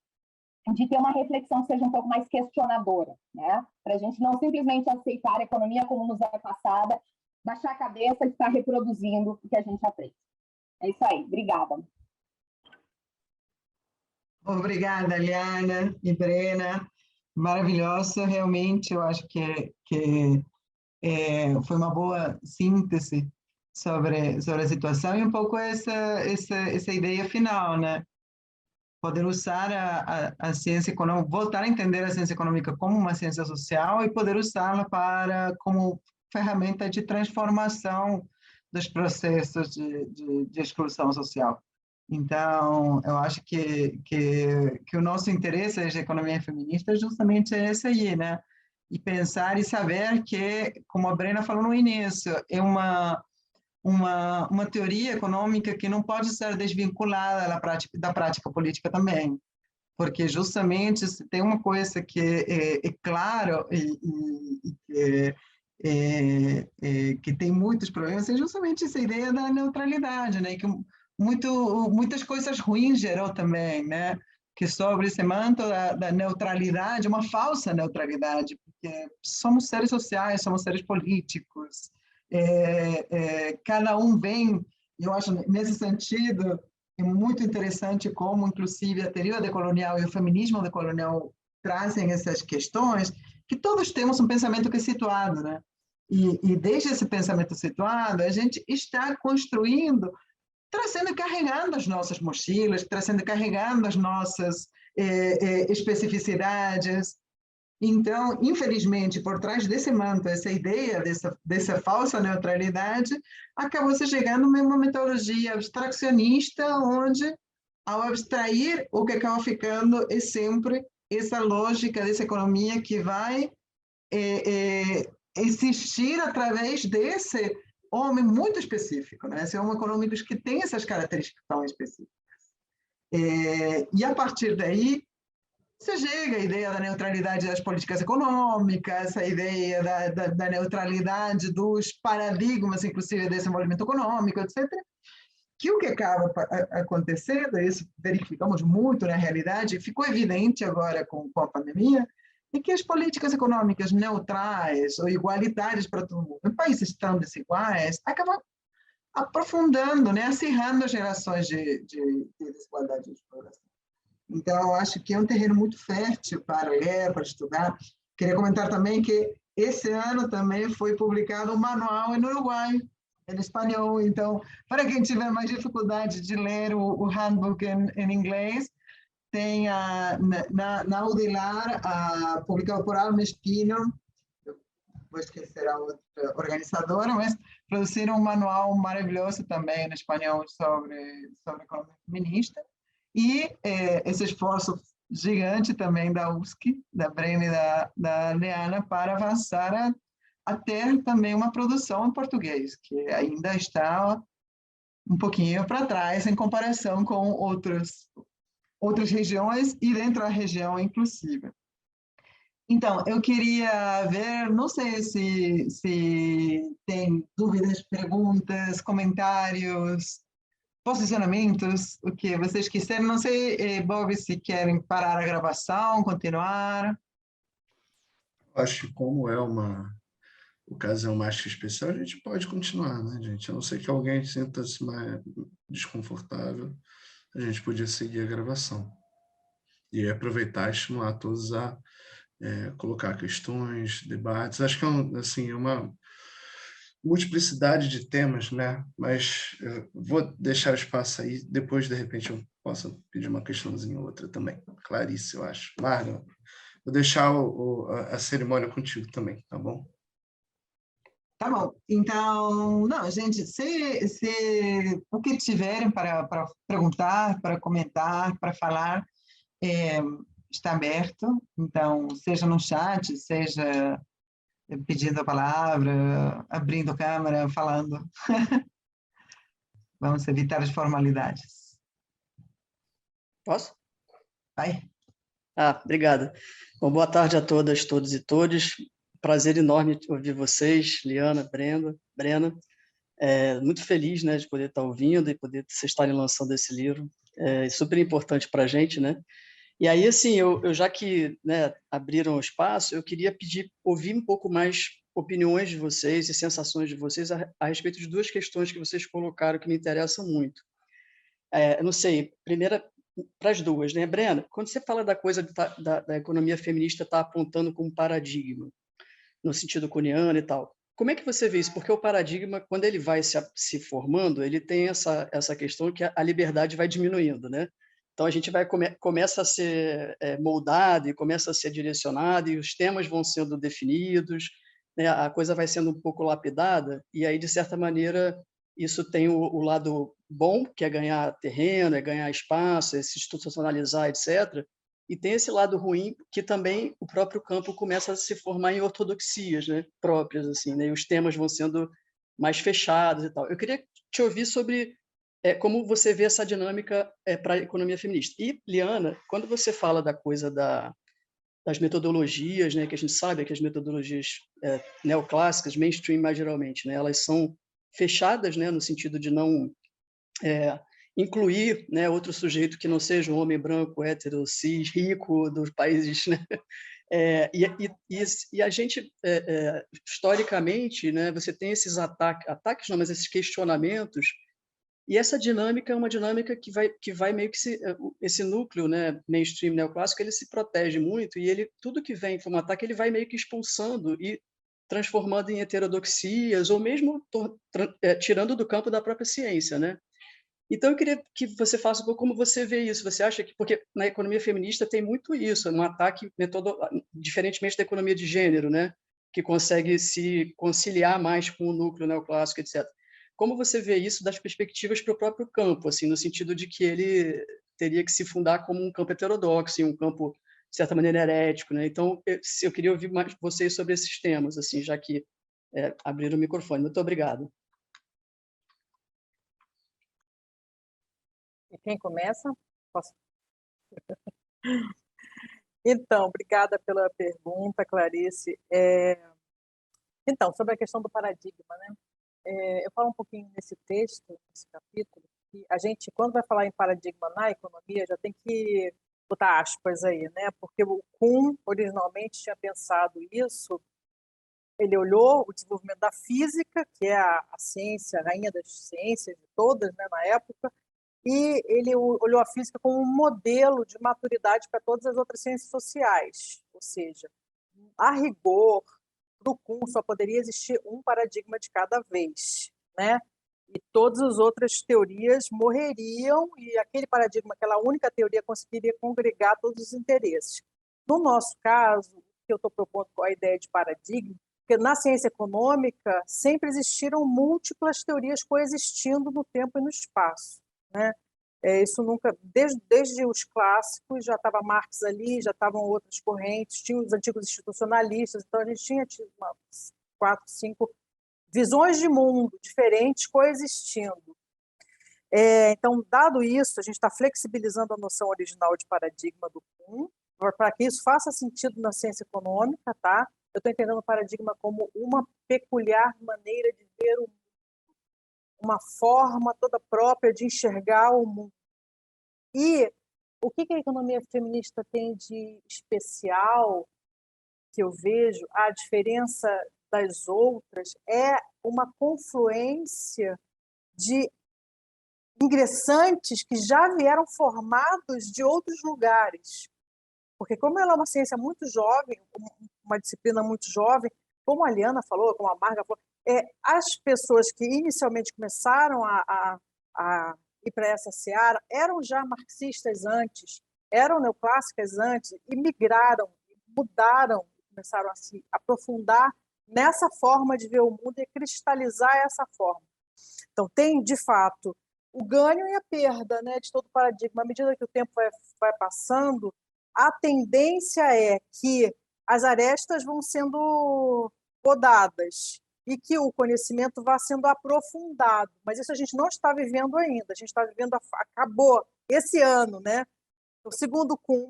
Speaker 4: de ter uma reflexão que seja um pouco mais questionadora, né? Para a gente não simplesmente aceitar a economia como nos é passada, baixar a cabeça e estar reproduzindo o que a gente aprende. É isso aí, obrigada.
Speaker 2: Obrigada, Liana e Brena. Maravilhoso, realmente, eu acho que foi uma boa síntese sobre a situação, e um pouco essa ideia final, né? Poder usar a ciência econômica, voltar a entender a ciência econômica como uma ciência social e poder usá-la como ferramenta de transformação dos processos de exclusão social. Então, eu acho que o nosso interesse na economia feminista é justamente esse aí, né? E pensar e saber que, como a Brena falou no início, é uma teoria econômica que não pode ser desvinculada da prática política também, porque justamente se tem uma coisa que é claro que tem muitos problemas, é justamente essa ideia da neutralidade, né? Que muitas coisas ruins gerou também, né? Que sobre esse manto da neutralidade, uma falsa neutralidade, porque somos seres sociais, somos seres políticos, cada um vem eu acho, nesse sentido, é muito interessante como, inclusive, a teoria decolonial e o feminismo decolonial trazem essas questões, que todos temos um pensamento que é situado, né? E desde esse pensamento situado, a gente está construindo, trazendo e carregando as nossas mochilas, trazendo e carregando as nossas especificidades. Então, infelizmente, por trás desse manto, essa ideia dessa falsa neutralidade, acabou se chegando a uma metodologia abstraccionista, onde, ao abstrair, o que acaba ficando é sempre essa lógica dessa economia que vai existir através desse homem muito específico, né? Esse homem econômico que tem essas características tão específicas. E a partir daí, você chega à ideia da neutralidade das políticas econômicas, a ideia da neutralidade dos paradigmas, inclusive, de desenvolvimento econômico, etc., que o que acaba acontecendo, isso verificamos muito na realidade, ficou evidente agora com a pandemia, é que as políticas econômicas neutrais ou igualitárias para todo mundo, em países tão desiguais, acabam aprofundando, né, acirrando as relações de desigualdade e exploração. Então, eu acho que é um terreno muito fértil para ler, para estudar. Queria comentar também que esse ano também foi publicado um manual no Uruguai, em espanhol. Então, para quem tiver mais dificuldade de ler o handbook em inglês, tem na Udilar, publicado por Alma Espino, vou esquecer a outra organizadora, mas produziram um manual maravilhoso também em espanhol sobre economia feminista. E esse esforço gigante também da USC, da Brena e da Leana, para avançar a ter também uma produção em português, que ainda está um pouquinho para trás em comparação com outras regiões e dentro da região inclusive. Então, eu queria ver, não sei se tem dúvidas, perguntas, comentários, posicionamentos, o que vocês quiserem. Não sei, Bob, se querem parar a gravação, continuar.
Speaker 1: Acho que como é uma ocasião mais que especial, a gente pode continuar, né, gente? A não ser que alguém sinta-se mais desconfortável, a gente podia seguir a gravação. E aproveitar e estimular todos a colocar questões, debates. Acho que é uma multiplicidade de temas, né? Mas vou deixar espaço aí, depois, de repente, eu posso pedir uma questãozinha ou outra também. Clarice, eu acho. Marga, vou deixar a cerimônia contigo também, tá bom?
Speaker 2: Tá bom. Então, não, gente, se o que tiverem para perguntar, para comentar, para falar, está aberto. Então, seja no chat, seja pedindo a palavra, abrindo a câmera, falando. Vamos evitar as formalidades.
Speaker 5: Posso?
Speaker 2: Vai.
Speaker 5: Obrigado. Bom, boa tarde a todas, todos e todes. Prazer enorme ouvir vocês, Liana, Brena. Muito feliz, né, de poder estar ouvindo e poder vocês estarem lançando esse livro. É super importante para a gente, né? E aí, assim, eu já que, né, abriram o espaço, eu queria ouvir um pouco mais opiniões de vocês e sensações de vocês a respeito de duas questões que vocês colocaram que me interessam muito. Eu não sei, primeira, para as duas, né? Brena, quando você fala da coisa da economia feminista estar apontando como paradigma, no sentido cuniano e tal, como é que você vê isso? Porque o paradigma, quando ele vai se formando, ele tem essa questão que a liberdade vai diminuindo, né? Então, a gente começa a ser moldado e começa a ser direcionado e os temas vão sendo definidos, né? A coisa vai sendo um pouco lapidada e aí, de certa maneira, isso tem o lado bom, que é ganhar terreno, é ganhar espaço, é se institucionalizar, etc., e tem esse lado ruim, que também o próprio campo começa a se formar em ortodoxias, né, próprias, assim, né, e os temas vão sendo mais fechados e tal. Eu queria te ouvir sobre como você vê essa dinâmica para a economia feminista. E, Liana, quando você fala da coisa das metodologias, né, que a gente sabe que as metodologias neoclássicas, mainstream mais geralmente, né, elas são fechadas, né, no sentido de não incluir, né, outro sujeito que não seja um homem branco, hétero, cis, rico dos países, né? E a gente, historicamente, né, você tem esses ataques não, mas esses questionamentos E essa dinâmica é uma dinâmica que vai meio que esse núcleo, né, mainstream neoclássico, ele se protege muito e ele tudo que vem como ataque ele vai meio que expulsando e transformando em heterodoxias ou mesmo tirando do campo da própria ciência, né? Então eu queria que você falasse um pouco como você vê isso. Você acha que porque na economia feminista tem muito isso, um ataque diferentemente da economia de gênero, né, que consegue se conciliar mais com o núcleo neoclássico, etc. Como você vê isso das perspectivas para o próprio campo, assim, no sentido de que ele teria que se fundar como um campo heterodoxo, um campo de certa maneira herético, né? Então eu queria ouvir mais vocês sobre esses temas, assim, já que abriram o microfone. Muito obrigado.
Speaker 3: E quem começa? Posso? Então, obrigada pela pergunta, Clarice. Então, sobre a questão do paradigma, né? Eu falo um pouquinho nesse texto, nesse capítulo, que a gente, quando vai falar em paradigma na economia, já tem que botar aspas aí, né? Porque o Kuhn, originalmente, tinha pensado isso, ele olhou o desenvolvimento da física, que é a ciência, a rainha das ciências de todas, né, na época, e ele olhou a física como um modelo de maturidade para todas as outras ciências sociais. Ou seja, a rigor, para o Kuhn só poderia existir um paradigma de cada vez, né? E todas as outras teorias morreriam e aquele paradigma, aquela única teoria, conseguiria congregar todos os interesses. No nosso caso, o que eu estou propondo com a ideia de paradigma, porque na ciência econômica sempre existiram múltiplas teorias coexistindo no tempo e no espaço, né? Isso nunca, desde os clássicos, já estava Marx ali, já estavam outras correntes, tinha os antigos institucionalistas, então a gente tinha umas 4, 5 visões de mundo diferentes coexistindo. Então, dado isso, a gente está flexibilizando a noção original de paradigma do Kuhn, para que isso faça sentido na ciência econômica, tá? Eu estou entendendo o paradigma como uma peculiar maneira de ver o mundo, uma forma toda própria de enxergar o mundo. E o que a economia feminista tem de especial, que eu vejo, a diferença das outras, é uma confluência de ingressantes que já vieram formados de outros lugares. Porque como ela é uma ciência muito jovem, uma disciplina muito jovem, como a Liana falou, como a Marga falou, as pessoas que inicialmente começaram a ir para essa seara eram já marxistas antes, eram neoclássicas antes, e migraram, mudaram, começaram a se aprofundar nessa forma de ver o mundo e cristalizar essa forma. Então, tem, de fato, o ganho e a perda, né, de todo o paradigma. À medida que o tempo vai passando, a tendência é que as arestas vão sendo podadas e que o conhecimento vá sendo aprofundado. Mas isso a gente não está vivendo ainda. A gente está vivendo, acabou esse ano, né? O segundo, com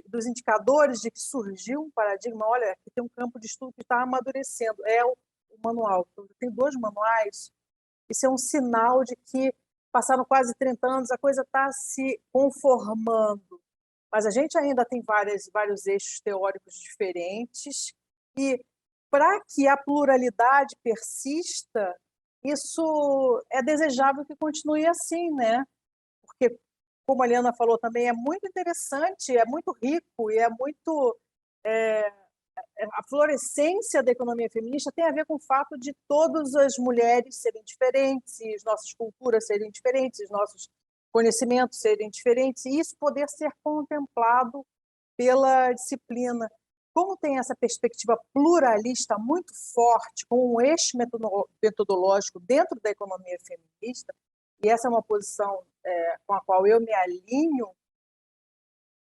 Speaker 3: dos indicadores de que surgiu um paradigma, olha, aqui tem um campo de estudo que está amadurecendo, é o manual. Tem 2 manuais, isso é um sinal de que passaram quase 30 anos, a coisa está se conformando. Mas a gente ainda tem vários eixos teóricos diferentes e, para que a pluralidade persista, isso é desejável que continue assim, né? Porque, como a Liana falou também, é muito interessante, é muito rico e é muito... a florescência da economia feminista tem a ver com o fato de todas as mulheres serem diferentes, e as nossas culturas serem diferentes, os nossos conhecimentos serem diferentes, e isso poder ser contemplado pela disciplina. Como tem essa perspectiva pluralista muito forte, com um eixo metodológico dentro da economia feminista, e essa é uma posição com a qual eu me alinho,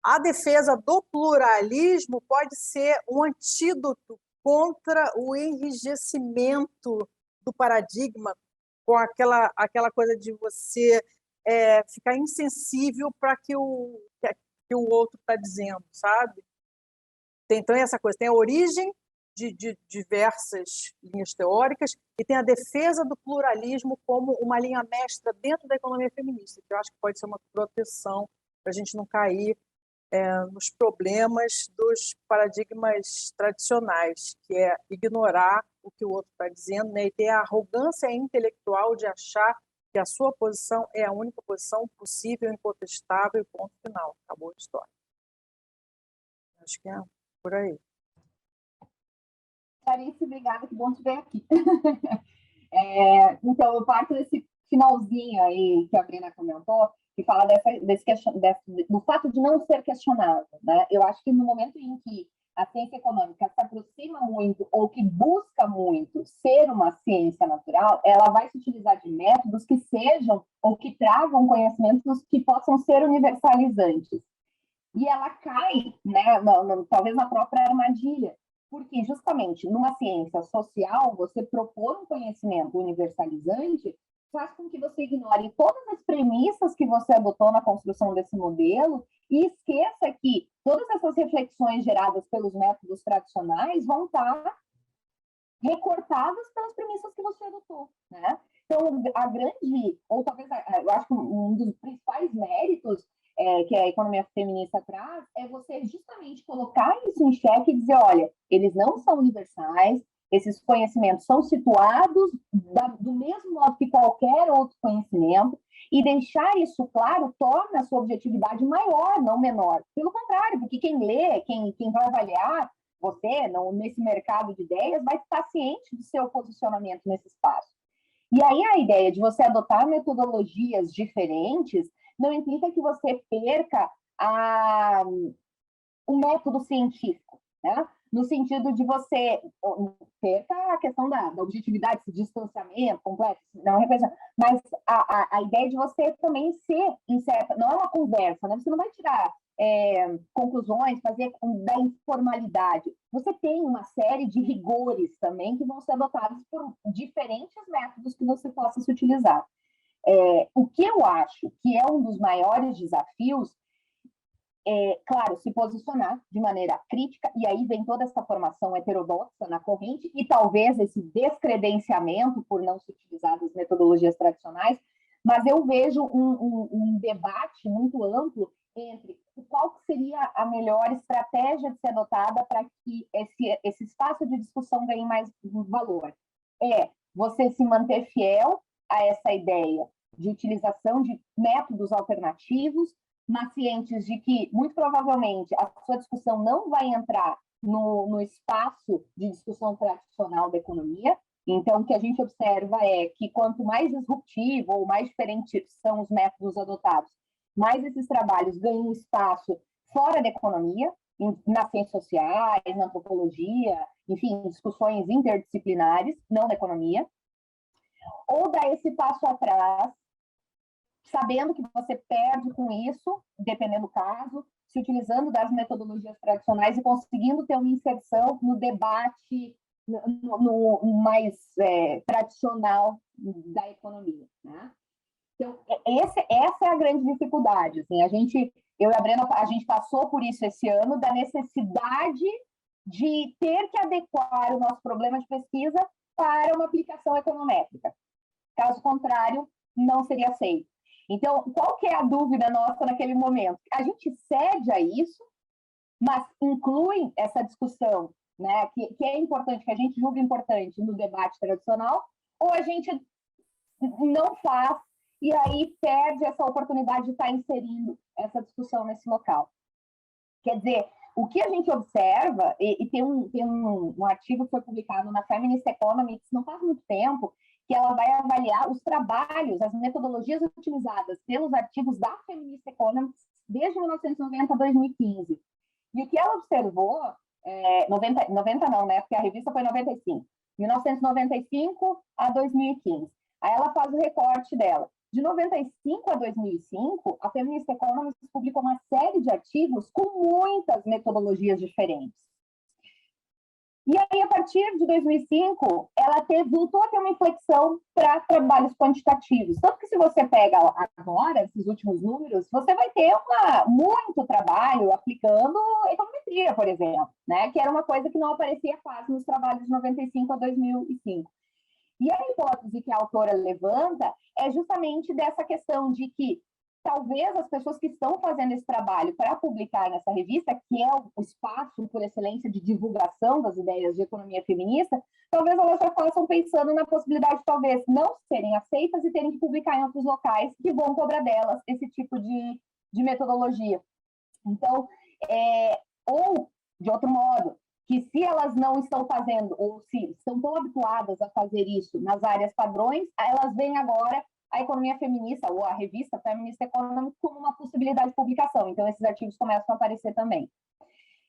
Speaker 3: a defesa do pluralismo pode ser um antídoto contra o enrijecimento do paradigma, com aquela coisa de você ficar insensível para que o outro está dizendo, sabe? Então, essa coisa, tem a origem de diversas linhas teóricas e tem a defesa do pluralismo como uma linha mestra dentro da economia feminista, que eu acho que pode ser uma proteção para a gente não cair nos problemas dos paradigmas tradicionais, que é ignorar o que o outro está dizendo, né, e ter a arrogância intelectual de achar que a sua posição é a única posição possível, incontestável e ponto final. Acabou a história. Acho que é por aí.
Speaker 4: Clarice, obrigada, que bom te ver aqui. Então, eu parto desse finalzinho aí que a Brena comentou, que fala do fato de não ser questionável, né? Eu acho que no momento em que a ciência econômica se aproxima muito ou que busca muito ser uma ciência natural, ela vai se utilizar de métodos que sejam ou que tragam conhecimentos que possam ser universalizantes. E ela cai, né, talvez na própria armadilha, porque justamente numa ciência social, você propor um conhecimento universalizante faz com que você ignore todas as premissas que você adotou na construção desse modelo e esqueça que todas essas reflexões geradas pelos métodos tradicionais vão estar recortadas pelas premissas que você adotou, né? Então, a grande, ou talvez, eu acho que um dos principais méritos que a economia feminista traz é você justamente colocar isso em xeque e dizer, olha, eles não são universais, esses conhecimentos são situados do mesmo modo que qualquer outro conhecimento, e deixar isso claro torna a sua objetividade maior, não menor. Pelo contrário, porque quem lê, quem vai avaliar você, nesse mercado de ideias, vai estar ciente do seu posicionamento nesse espaço. E aí a ideia de você adotar metodologias diferentes não implica que você perca o método científico, né? No sentido de você perca a questão da objetividade, esse distanciamento completo, não representa, mas a ideia de você também ser incerta, não é uma conversa, né? Você não vai tirar conclusões, fazer da informalidade. Você tem uma série de rigores também que vão ser adotados por diferentes métodos que você possa se utilizar. O que eu acho que é um dos maiores desafios claro, se posicionar de maneira crítica, e aí vem toda essa formação heterodoxa na corrente, e talvez esse descredenciamento por não se utilizar as metodologias tradicionais, mas eu vejo um debate muito amplo entre qual seria a melhor estratégia de ser adotada para que esse espaço de discussão ganhe mais valor. Você se manter fiel a essa ideia de utilização de métodos alternativos, mas cientes de que, muito provavelmente, a sua discussão não vai entrar no espaço de discussão tradicional da economia. Então, o que a gente observa é que quanto mais disruptivo ou mais diferentes são os métodos adotados, mais esses trabalhos ganham espaço fora da economia, nas ciências sociais, na antropologia, enfim, discussões interdisciplinares, não na economia. Ou dar esse passo atrás, sabendo que você perde com isso, dependendo do caso, se utilizando das metodologias tradicionais e conseguindo ter uma inserção no debate no mais tradicional da economia, né? Então, essa é a grande dificuldade. Assim, eu e a Brena, a gente passou por isso esse ano, da necessidade de ter que adequar o nosso problema de pesquisa para uma aplicação econométrica. Caso contrário, não seria aceito. Então, qual que é a dúvida nossa naquele momento? A gente cede a isso, mas inclui essa discussão, né, que é importante, que a gente julga importante no debate tradicional, ou a gente não faz e aí perde essa oportunidade de estar inserindo essa discussão nesse local. Quer dizer, o que a gente observa, e tem um artigo que foi publicado na Feminist Economics não faz muito tempo, que ela vai avaliar os trabalhos, as metodologias utilizadas pelos artigos da Feminist Economics desde 1990 a 2015. E o que ela observou, 90 não, né? Porque a revista foi 95. 1995 a 2015. Aí ela faz o recorte dela. De 95 a 2005, a Feminist Economics publicou uma série de artigos com muitas metodologias diferentes. E aí, a partir de 2005, ela voltou a ter uma inflexão para trabalhos quantitativos. Tanto que, se você pega agora, esses últimos números, você vai ter muito trabalho aplicando econometria, por exemplo, né? Que era uma coisa que não aparecia quase nos trabalhos de 95 a 2005. E a hipótese que a autora levanta é justamente dessa questão de que talvez as pessoas que estão fazendo esse trabalho para publicar nessa revista, que é o espaço por excelência de divulgação das ideias de economia feminista, talvez elas já façam pensando na possibilidade de talvez não serem aceitas e terem que publicar em outros locais que vão cobrar delas esse tipo de metodologia. Então, ou, de outro modo, que se elas não estão fazendo, ou se estão tão habituadas a fazer isso nas áreas padrões, elas veem agora a economia feminista, ou a revista Feminist Economics, como uma possibilidade de publicação. Então, esses artigos começam a aparecer também.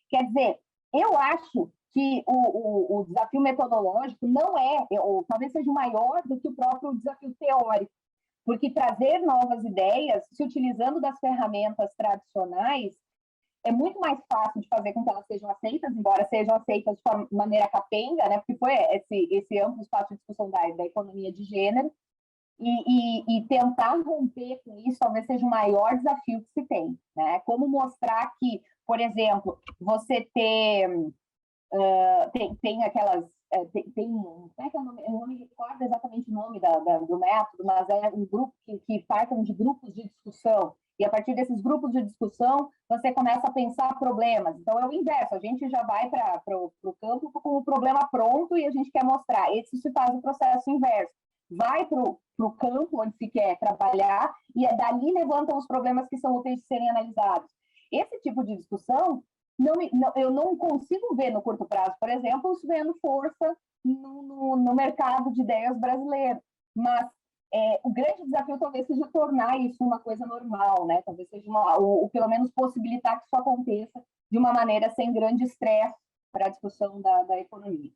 Speaker 4: Quer dizer, eu acho que o desafio metodológico não ou talvez seja maior do que o próprio desafio teórico, porque trazer novas ideias, se utilizando das ferramentas tradicionais, é muito mais fácil de fazer com que elas sejam aceitas, embora sejam aceitas de maneira capenga, né? Porque foi esse amplo espaço de discussão da economia de gênero, e tentar romper com isso talvez seja o maior desafio que se tem, né? Como mostrar que, por exemplo, você tem aquelas... como é que é o nome? Eu não me recordo exatamente o nome do método, mas é um grupo que partem de grupos de discussão. E a partir desses grupos de discussão, você começa a pensar problemas. Então, é o inverso. A gente já vai para o campo com o problema pronto e a gente quer mostrar. Esse se faz o processo inverso. Vai para o campo onde se quer trabalhar e dali levantam os problemas que são úteis de serem analisados. Esse tipo de discussão, eu não consigo ver no curto prazo, por exemplo, isso ganhando força no mercado de ideias brasileiro. Mas o grande desafio talvez seja tornar isso uma coisa normal, né? Talvez seja ou pelo menos possibilitar que isso aconteça de uma maneira sem grande estresse para a discussão da economia.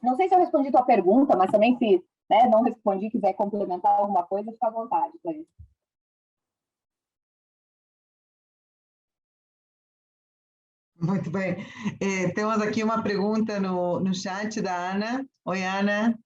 Speaker 4: Não sei se eu respondi a tua pergunta, mas também se não respondi, quiser complementar alguma coisa, fica à vontade, Clarice.
Speaker 2: Muito bem. Temos aqui uma pergunta no chat da Ana. Oi, Ana.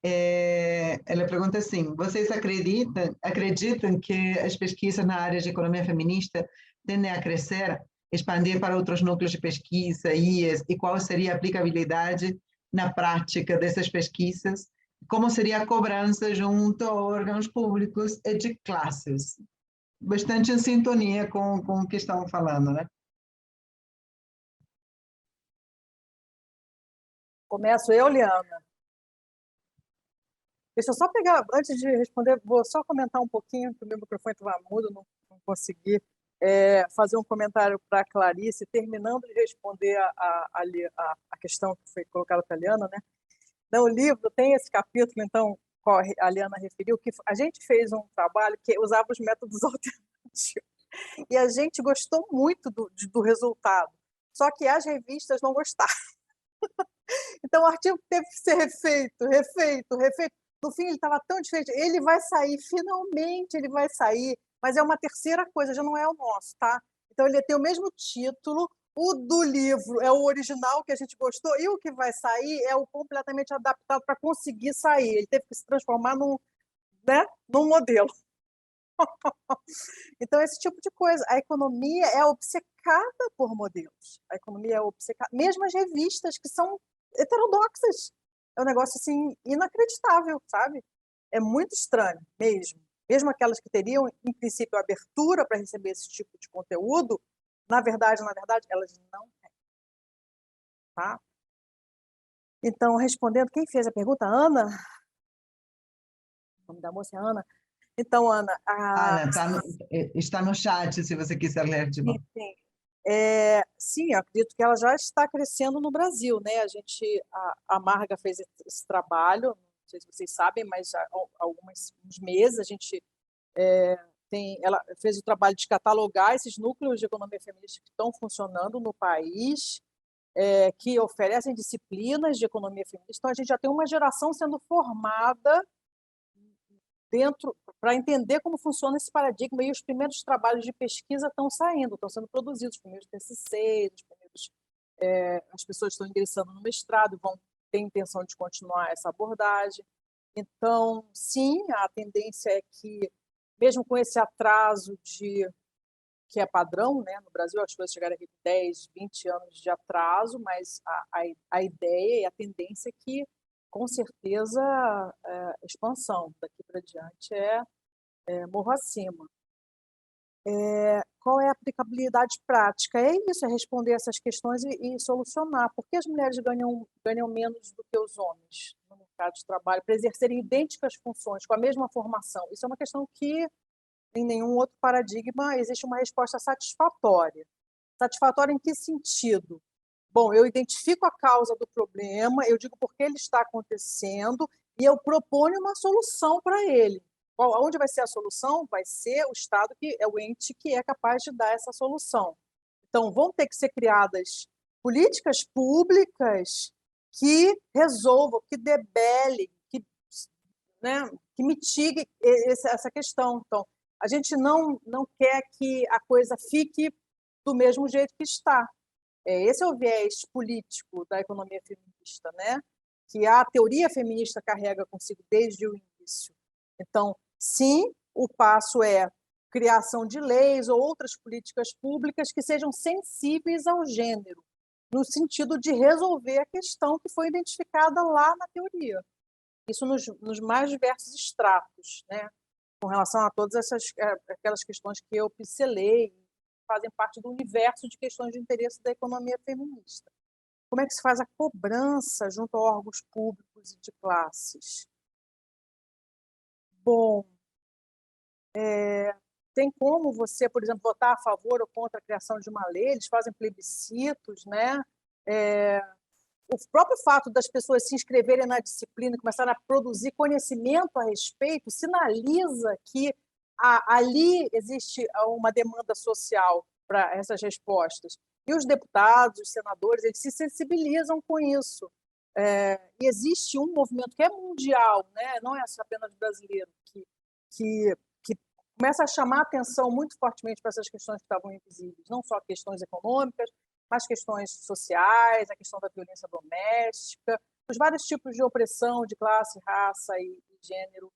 Speaker 2: Ela pergunta assim: vocês acreditam que as pesquisas na área de economia feminista tendem a crescer, expandir para outros núcleos de pesquisa, IES, e qual seria a aplicabilidade na prática dessas pesquisas? Como seria a cobrança junto a órgãos públicos e de classes? Bastante em sintonia com o que estão falando, né?
Speaker 3: Começo eu, Liana. Deixa eu só pegar, antes de responder, vou só comentar um pouquinho, que o meu microfone estava mudo, não consegui fazer um comentário para a Clarice, terminando de responder a questão que foi colocada para a Liana, né? No livro tem esse capítulo, então, a Liana referiu, que a gente fez um trabalho que usava os métodos alternativos, e a gente gostou muito do resultado, só que as revistas não gostaram. Então, o artigo teve que ser refeito. No fim, ele estava tão diferente. Ele vai sair, finalmente ele vai sair, mas é uma terceira coisa, já não é o nosso, tá? Então, ele tem o mesmo título, o do livro é o original que a gente gostou, e o que vai sair é o completamente adaptado para conseguir sair. Ele teve que se transformar num modelo. Então, esse tipo de coisa. A economia é obcecada por modelos. A economia é obcecada. Mesmo as revistas, que são heterodoxas. É um negócio assim inacreditável, sabe? É muito estranho mesmo. Mesmo aquelas que teriam, em princípio, abertura para receber esse tipo de conteúdo, na verdade, elas não têm. Tá? Então, respondendo, quem fez a pergunta? Ana? O nome da moça é Ana. Então, Ana...
Speaker 2: Ana, está no chat, se você quiser ler de novo.
Speaker 3: Sim. Sim, acredito que ela já está crescendo no Brasil, né? A Marga fez esse trabalho, não sei se vocês sabem, mas há uns meses a gente ela fez o trabalho de catalogar esses núcleos de economia feminista que estão funcionando no país, que oferecem disciplinas de economia feminista. Então, a gente já tem uma geração sendo formada para entender como funciona esse paradigma, e os primeiros trabalhos de pesquisa estão sendo produzidos, os primeiros TCCs, as pessoas estão ingressando no mestrado, vão ter intenção de continuar essa abordagem. Então, sim, a tendência é que, mesmo com esse atraso que é padrão, né, no Brasil, as coisas chegaram aqui com 10, 20 anos de atraso, mas a ideia e a tendência é que, com certeza, a expansão daqui para diante morro acima. qual é a aplicabilidade prática? É isso, é responder essas questões e solucionar. Por que as mulheres ganham menos do que os homens no mercado de trabalho, para exercerem idênticas funções, com a mesma formação? Isso é uma questão que, em nenhum outro paradigma, existe uma resposta satisfatória. Satisfatória em que sentido? Bom, eu identifico a causa do problema, eu digo por que ele está acontecendo e eu proponho uma solução para ele. Onde vai ser a solução? Vai ser o Estado, que é o ente que é capaz de dar essa solução. Então, vão ter que ser criadas políticas públicas que resolvam, que debelem, que mitiguem essa questão. Então, a gente não quer que a coisa fique do mesmo jeito que está. Esse é o viés político da economia feminista, né? Que a teoria feminista carrega consigo desde o início. Então, sim, o passo é criação de leis ou outras políticas públicas que sejam sensíveis ao gênero, no sentido de resolver a questão que foi identificada lá na teoria. Isso nos mais diversos estratos, né? Com relação a todas aquelas questões que eu pincelei, fazem parte do universo de questões de interesse da economia feminista. Como é que se faz a cobrança junto a órgãos públicos e de classes? Bom, tem como você, por exemplo, votar a favor ou contra a criação de uma lei, eles fazem plebiscitos, né? O próprio fato das pessoas se inscreverem na disciplina e começarem a produzir conhecimento a respeito sinaliza que ali existe uma demanda social para essas respostas. E os deputados, os senadores, eles se sensibilizam com isso. E existe um movimento que é mundial, né? Não é apenas brasileiro, que começa a chamar atenção muito fortemente para essas questões que estavam invisíveis, não só questões econômicas, mas questões sociais, a questão da violência doméstica, os vários tipos de opressão de classe, raça e gênero,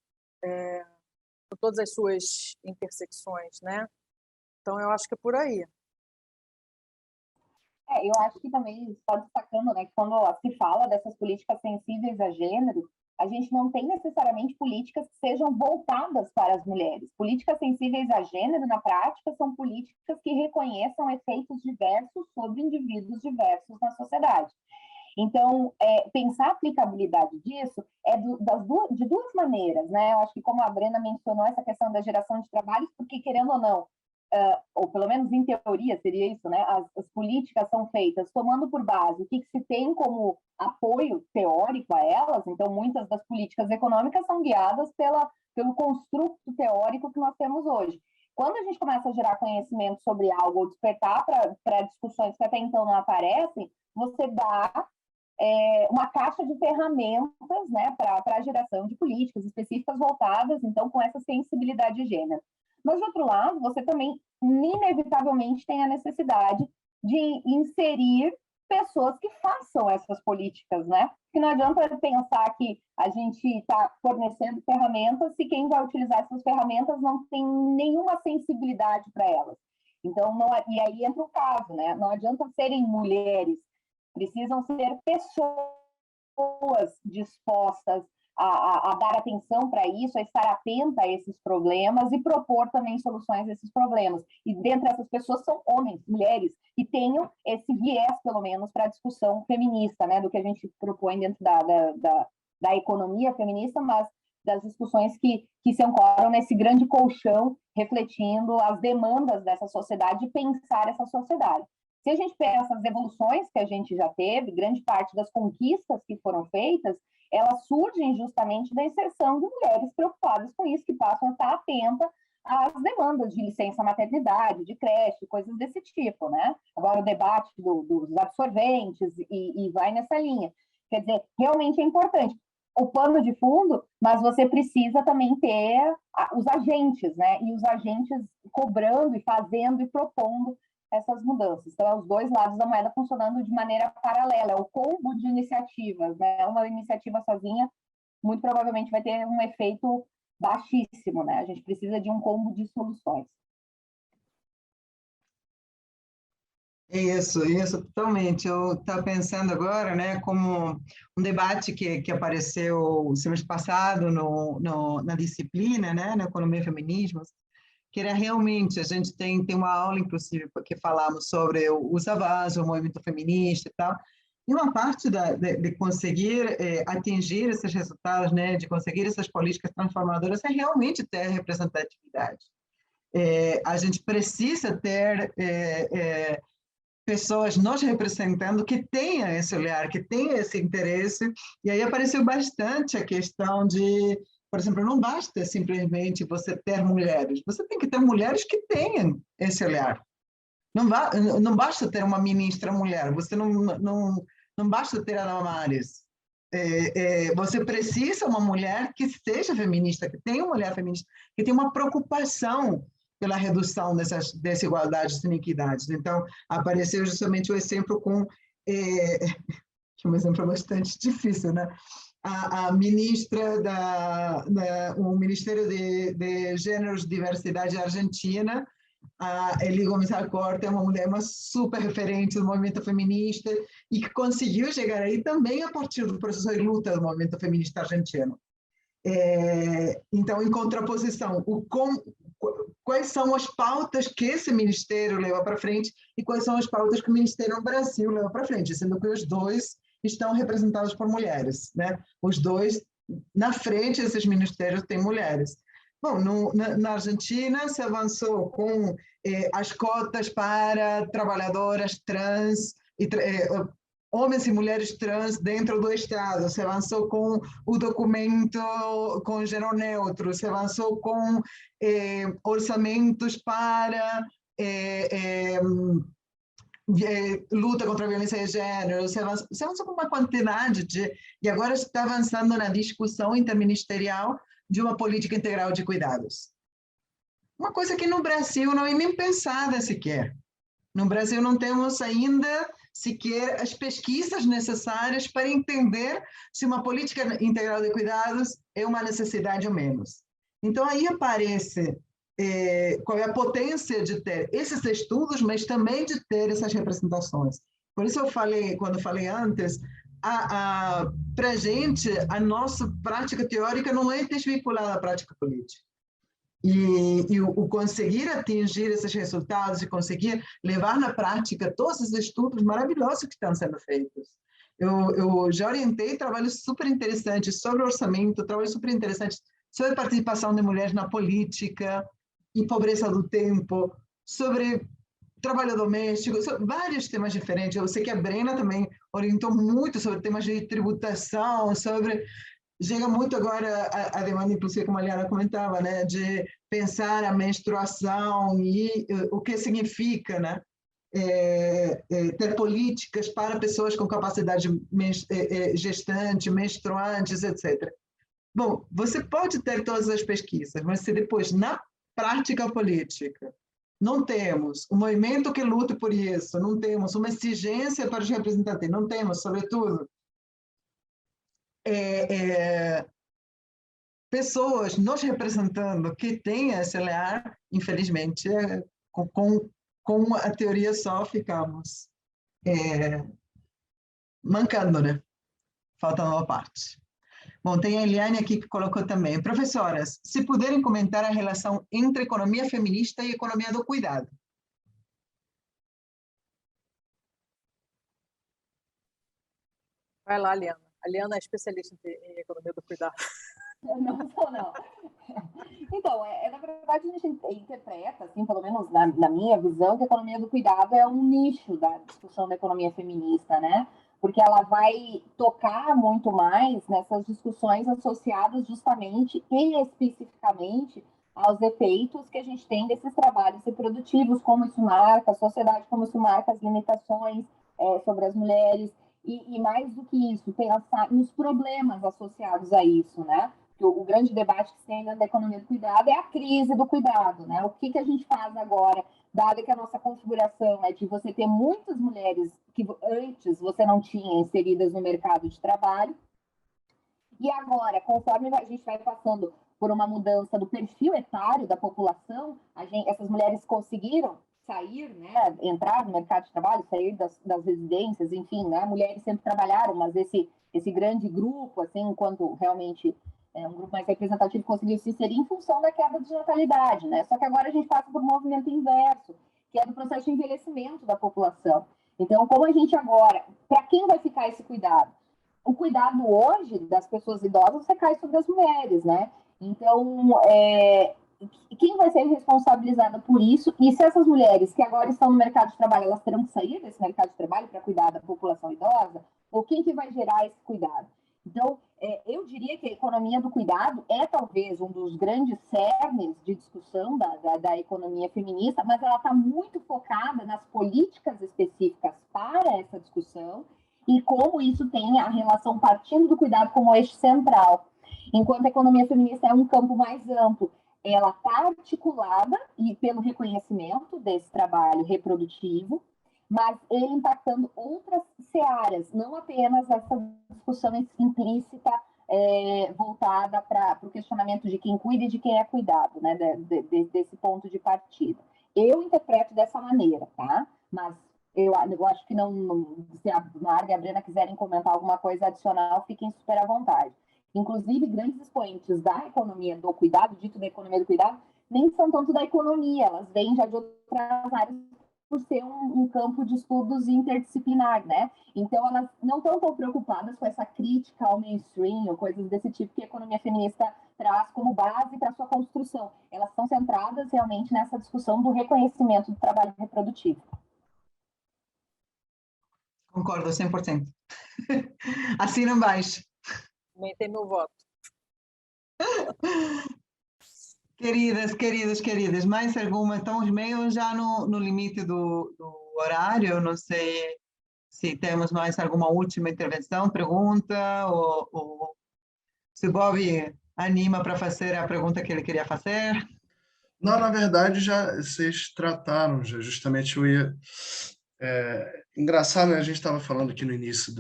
Speaker 3: com todas as suas intersecções, né? Então, eu acho que é por aí.
Speaker 4: Eu acho que também só destacando, né, que quando se fala dessas políticas sensíveis a gênero, a gente não tem necessariamente políticas que sejam voltadas para as mulheres. Políticas sensíveis a gênero, na prática, são políticas que reconheçam efeitos diversos sobre indivíduos diversos na sociedade. Então, pensar a aplicabilidade disso é de duas maneiras, né? Eu acho que, como a Brena mencionou, essa questão da geração de trabalhos, porque, querendo ou não, ou pelo menos em teoria seria isso, né? As políticas são feitas tomando por base o que se tem como apoio teórico a elas. Então, muitas das políticas econômicas são guiadas pelo construto teórico que nós temos hoje. Quando a gente começa a gerar conhecimento sobre algo ou despertar para discussões que até então não aparecem, você dá uma caixa de ferramentas, né, para a geração de políticas específicas voltadas, então, com essa sensibilidade de gênero. Mas, de outro lado, você também, inevitavelmente, tem a necessidade de inserir pessoas que façam essas políticas, né? Porque não adianta pensar que a gente está fornecendo ferramentas se quem vai utilizar essas ferramentas não tem nenhuma sensibilidade para elas. Então, e aí entra o caso, né? Não adianta serem mulheres, precisam ser pessoas dispostas a dar atenção para isso, a estar atenta a esses problemas e propor também soluções a esses problemas. E dentre essas pessoas são homens, mulheres, que tenham esse viés, pelo menos, para a discussão feminista, né, do que a gente propõe dentro da economia feminista, mas das discussões que se ancoram nesse grande colchão, refletindo as demandas dessa sociedade e pensar essa sociedade. Se a gente pensa as evoluções que a gente já teve, grande parte das conquistas que foram feitas, elas surgem justamente da inserção de mulheres preocupadas com isso, que passam a estar atentas às demandas de licença maternidade, de creche, coisas desse tipo, né? Agora o debate dos absorventes e vai nessa linha. Quer dizer, realmente é importante o pano de fundo, mas você precisa também ter os agentes, né? E os agentes cobrando e fazendo e propondo essas mudanças. Então, é os dois lados da moeda funcionando de maneira paralela, é o combo de iniciativas, né? Uma iniciativa sozinha, muito provavelmente vai ter um efeito baixíssimo, né? A gente precisa de um combo de soluções.
Speaker 2: Isso, totalmente. Eu estava pensando agora, né, como um debate que apareceu semestre passado na disciplina, né, na economia e feminismos, que era realmente, a gente tem uma aula, inclusive, que falamos sobre os avanços, o movimento feminista e tal, e uma parte de conseguir atingir esses resultados, né, de conseguir essas políticas transformadoras, é realmente ter representatividade. A gente precisa ter pessoas nos representando que tenham esse olhar, que tenham esse interesse, e aí apareceu bastante a questão de, por exemplo, não basta simplesmente você ter mulheres, você tem que ter mulheres que tenham esse olhar. Não basta ter uma ministra mulher, você não basta ter a Damares. Você precisa uma mulher que seja feminista, que tenha uma mulher feminista, que tenha uma preocupação pela redução dessas desigualdades e inequidades. Então, apareceu justamente o exemplo que é um exemplo bastante difícil, né? A ministra o Ministério de Gêneros e Diversidade Argentina, a Eli Gomes Alcorta, é uma super referente do movimento feminista e que conseguiu chegar aí também a partir do processo de luta do movimento feminista argentino. Então, em contraposição, quais são as pautas que esse ministério leva para frente e quais são as pautas que o Ministério no Brasil leva para frente, sendo que os dois estão representados por mulheres, né? Os dois, na frente desses ministérios, têm mulheres. Bom, na Argentina se avançou com as cotas para trabalhadoras trans e homens e mulheres trans dentro do Estado, se avançou com o documento com gênero neutro, se avançou com orçamentos para luta contra a violência de gênero, se avançou com uma quantidade e agora está avançando na discussão interministerial de uma política integral de cuidados. Uma coisa que no Brasil não é nem pensada sequer. No Brasil não temos ainda sequer as pesquisas necessárias para entender se uma política integral de cuidados é uma necessidade ou menos. Então, aí aparece qual é a potência de ter esses estudos, mas também de ter essas representações. Por isso eu falei, quando falei antes, para a gente, a nossa prática teórica não é desvinculada da prática política. E o conseguir atingir esses resultados e conseguir levar na prática todos os estudos maravilhosos que estão sendo feitos. Eu já orientei trabalhos super interessantes sobre orçamento, trabalhos super interessantes sobre participação de mulheres na política e pobreza do tempo, sobre trabalho doméstico, sobre vários temas diferentes. Eu sei que a Brena também orientou muito sobre temas de tributação, chega muito agora a demanda, inclusive, como a Liana comentava, né, de pensar a menstruação e o que significa, né, ter políticas para pessoas com capacidade gestante, menstruantes, etc. Bom, você pode ter todas as pesquisas, mas se depois, na prática política, não temos um movimento que lute por isso, não temos uma exigência para os representantes, não temos, sobretudo, pessoas nos representando que têm esse olhar, infelizmente, com a teoria só ficamos mancando, né? Falta uma parte. Bom, tem a Eliane aqui que colocou também. Professoras, se puderem comentar a relação entre economia feminista e economia do cuidado.
Speaker 3: Vai lá, Liana. A Liana é especialista em economia do cuidado.
Speaker 4: Não sou, não. Então, na verdade, a gente interpreta, assim, pelo menos na minha visão, que a economia do cuidado é um nicho da discussão da economia feminista, né? Porque ela vai tocar muito mais nessas discussões associadas justamente e especificamente aos efeitos que a gente tem desses trabalhos reprodutivos, como isso marca a sociedade, como isso marca as limitações sobre as mulheres, e mais do que isso, pensar nos problemas associados a isso, né? O grande debate que se tem dentro da economia do cuidado é a crise do cuidado, né? O que a gente faz agora, dado que a nossa configuração é de você ter muitas mulheres que antes você não tinha inseridas no mercado de trabalho, e agora, conforme a gente vai passando por uma mudança do perfil etário da população, essas mulheres conseguiram sair, né, entrar no mercado de trabalho, sair das residências, enfim, né? Mulheres sempre trabalharam, mas esse grande grupo, assim, enquanto realmente um grupo mais representativo conseguiu se inserir em função da queda de natalidade, né? Só que agora a gente passa por um movimento inverso, que é do processo de envelhecimento da população. Então, como a gente agora, para quem vai ficar esse cuidado? O cuidado hoje das pessoas idosas recai sobre as mulheres, né? Então, quem vai ser responsabilizada por isso? E se essas mulheres que agora estão no mercado de trabalho, elas terão que sair desse mercado de trabalho para cuidar da população idosa? Ou quem que vai gerar esse cuidado? Então, eu diria que a economia do cuidado é talvez um dos grandes cernes de discussão da economia feminista, mas ela está muito focada nas políticas específicas para essa discussão e como isso tem a relação partindo do cuidado como eixo central. Enquanto a economia feminista é um campo mais amplo, ela está articulada e pelo reconhecimento desse trabalho reprodutivo, mas ele impactando outras searas, não apenas essa discussão implícita voltada para o questionamento de quem cuida e de quem é cuidado, né, desse ponto de partida. Eu interpreto dessa maneira, tá? Mas eu acho que se a Marga e a Brena quiserem comentar alguma coisa adicional, fiquem super à vontade. Inclusive, grandes expoentes da economia do cuidado, dito da economia do cuidado, nem são tanto da economia, elas vêm já de outras áreas por ser um campo de estudos interdisciplinar, né? Então, elas não estão tão preocupadas com essa crítica ao mainstream ou coisas desse tipo que a economia feminista traz como base para sua construção. Elas estão centradas realmente nessa discussão do reconhecimento do trabalho reprodutivo.
Speaker 2: Concordo, 100%. Assina embaixo.
Speaker 3: Também tem meu voto.
Speaker 2: Queridas, mais alguma? Estamos meio já no limite do horário, não sei se temos mais alguma última intervenção, pergunta, ou se o Bob anima para fazer a pergunta que ele queria fazer.
Speaker 1: Não, na verdade, já vocês trataram, justamente eu ia... engraçado, né? A gente estava falando aqui no início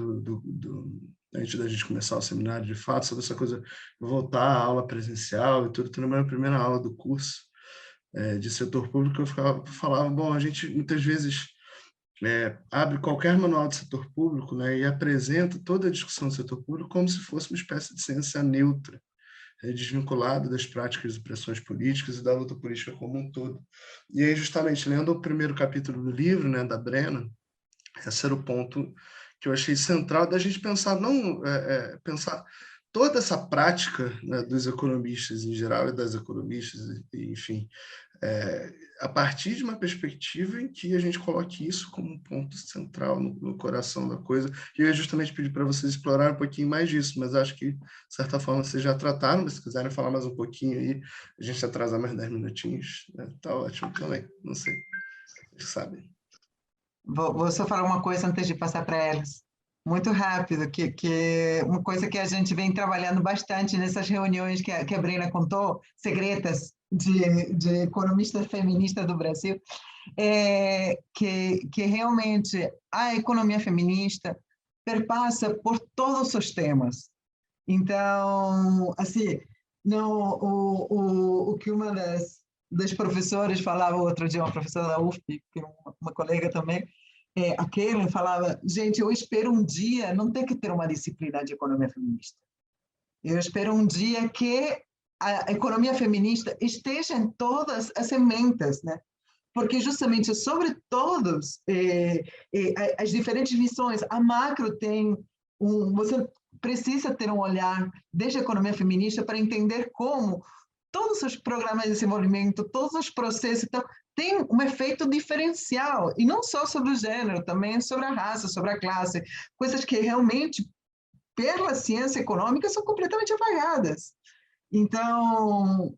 Speaker 1: antes da gente começar o seminário, de fato, sobre essa coisa de voltar à aula presencial e tudo. Na minha primeira aula do curso de setor público, eu falava, bom, a gente muitas vezes abre qualquer manual de setor público, né, e apresenta toda a discussão do setor público como se fosse uma espécie de ciência neutra, desvinculada das práticas e pressões políticas e da luta política como um todo. E aí, justamente, lendo o primeiro capítulo do livro, né, da Brena, esse era o ponto que eu achei central da gente pensar, pensar toda essa prática, né, dos economistas em geral e das economistas, enfim, a partir de uma perspectiva em que a gente coloque isso como um ponto central no coração da coisa. E eu ia justamente pedir para vocês explorarem um pouquinho mais disso, mas acho que, de certa forma, vocês já trataram, mas se quiserem falar mais um pouquinho aí, a gente atrasar mais 10 minutinhos, né, tá ótimo também, não sei, vocês sabem.
Speaker 2: Vou só falar uma coisa antes de passar para elas. Muito rápido, que uma coisa que a gente vem trabalhando bastante nessas reuniões que a Brena contou, secretas de economistas feministas do Brasil, que realmente a economia feminista perpassa por todos os temas. Então, assim, o que uma das professoras falava outro dia, uma professora da UFP, que é uma colega também, a Kellen falava, gente, eu espero um dia não ter que ter uma disciplina de economia feminista. Eu espero um dia que a economia feminista esteja em todas as sementes, né? Porque justamente sobre todos as diferentes visões, a macro tem você precisa ter um olhar desde a economia feminista para entender como todos os programas de desenvolvimento, todos os processos, então, tem um efeito diferencial, e não só sobre o gênero, também sobre a raça, sobre a classe, coisas que realmente, pela ciência econômica, são completamente apagadas. Então,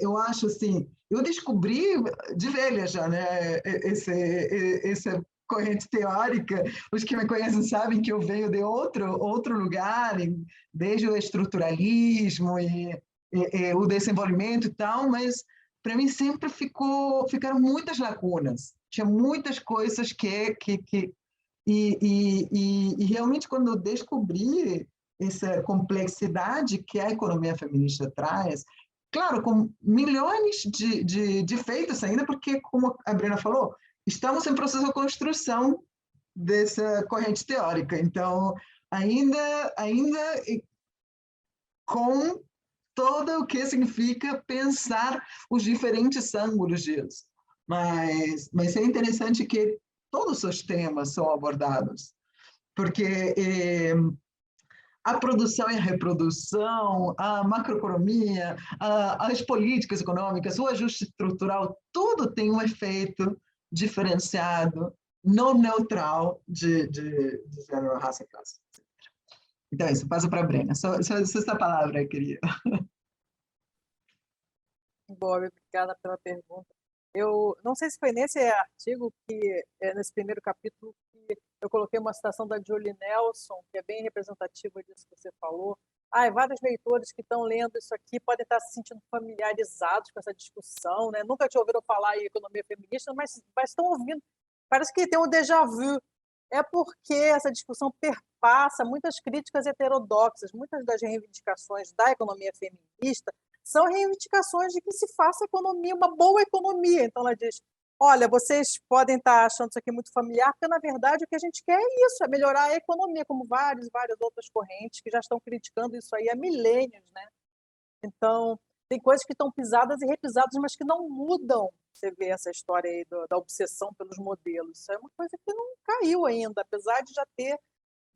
Speaker 2: eu acho assim, eu descobri de velha já, né, essa corrente teórica, os que me conhecem sabem que eu venho de outro lugar, desde o estruturalismo e o desenvolvimento e tal, mas para mim sempre ficaram muitas lacunas, tinha muitas coisas e realmente quando eu descobri essa complexidade que a economia feminista traz, claro, com milhões de defeitos ainda, porque, como a Brena falou, estamos em processo de construção dessa corrente teórica, então ainda com todo o que significa pensar os diferentes ângulos disso. Mas é interessante que todos os temas são abordados, porque a produção e a reprodução, a macroeconomia, as políticas econômicas, o ajuste estrutural, tudo tem um efeito diferenciado, não neutral de gênero, raça e classe. Então, isso, passo para a Brena. Só essa palavra, queria.
Speaker 3: Boa, obrigada pela pergunta. Eu não sei se foi nesse artigo, nesse primeiro capítulo, que eu coloquei uma citação da Julie Nelson, que é bem representativa disso que você falou. Vários leitores que estão lendo isso aqui podem estar se sentindo familiarizados com essa discussão, né? Nunca te ouviram falar em economia feminista, mas estão ouvindo. Parece que tem um déjà vu. É porque essa discussão perpassa muitas críticas heterodoxas, muitas das reivindicações da economia feminista são reivindicações de que se faça economia, uma boa economia. Então, ela diz, olha, vocês podem estar achando isso aqui muito familiar, porque, na verdade, o que a gente quer é isso, é melhorar a economia, como várias outras correntes que já estão criticando isso aí há milênios, né? Então, tem coisas que estão pisadas e repisadas, mas que não mudam. Você vê essa história aí da obsessão pelos modelos. Isso é uma coisa que não caiu ainda, apesar de já ter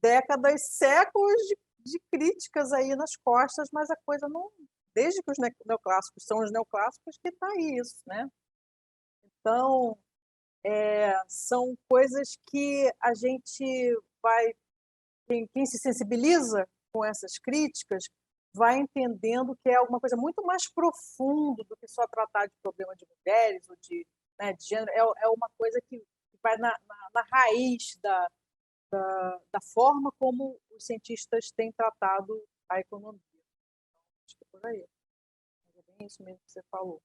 Speaker 3: décadas, séculos de críticas aí nas costas, mas a coisa não... Desde que os neoclássicos são os neoclássicos, que está aí isso, né? Então, são coisas que a gente vai... Quem se sensibiliza com essas críticas vai entendendo que é alguma coisa muito mais profunda do que só tratar de problema de mulheres ou de gênero. É uma coisa que vai na raiz da forma como os cientistas têm tratado a economia. Acho que é por aí. É bem isso mesmo que você falou.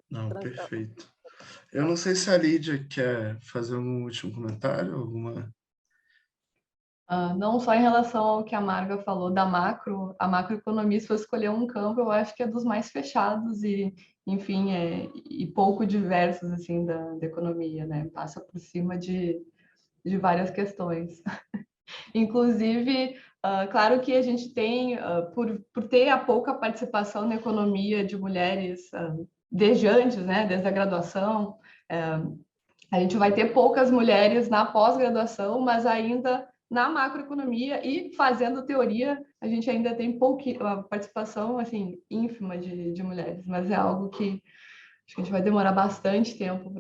Speaker 1: Não, perfeito. Eu não sei se a Lídia quer fazer um último comentário, alguma...
Speaker 6: Não só em relação ao que a Marga falou da a macroeconomia, se fosse escolher um campo, eu acho que é dos mais fechados e, enfim, e pouco diversos, assim, da economia, né? Passa por cima de várias questões. Inclusive, claro que a gente tem, por ter a pouca participação na economia de mulheres desde antes, né? Desde a graduação, a gente vai ter poucas mulheres na pós-graduação, mas ainda na macroeconomia e fazendo teoria, a gente ainda tem pouca participação, assim, ínfima de mulheres, mas é algo que acho que a gente vai demorar bastante tempo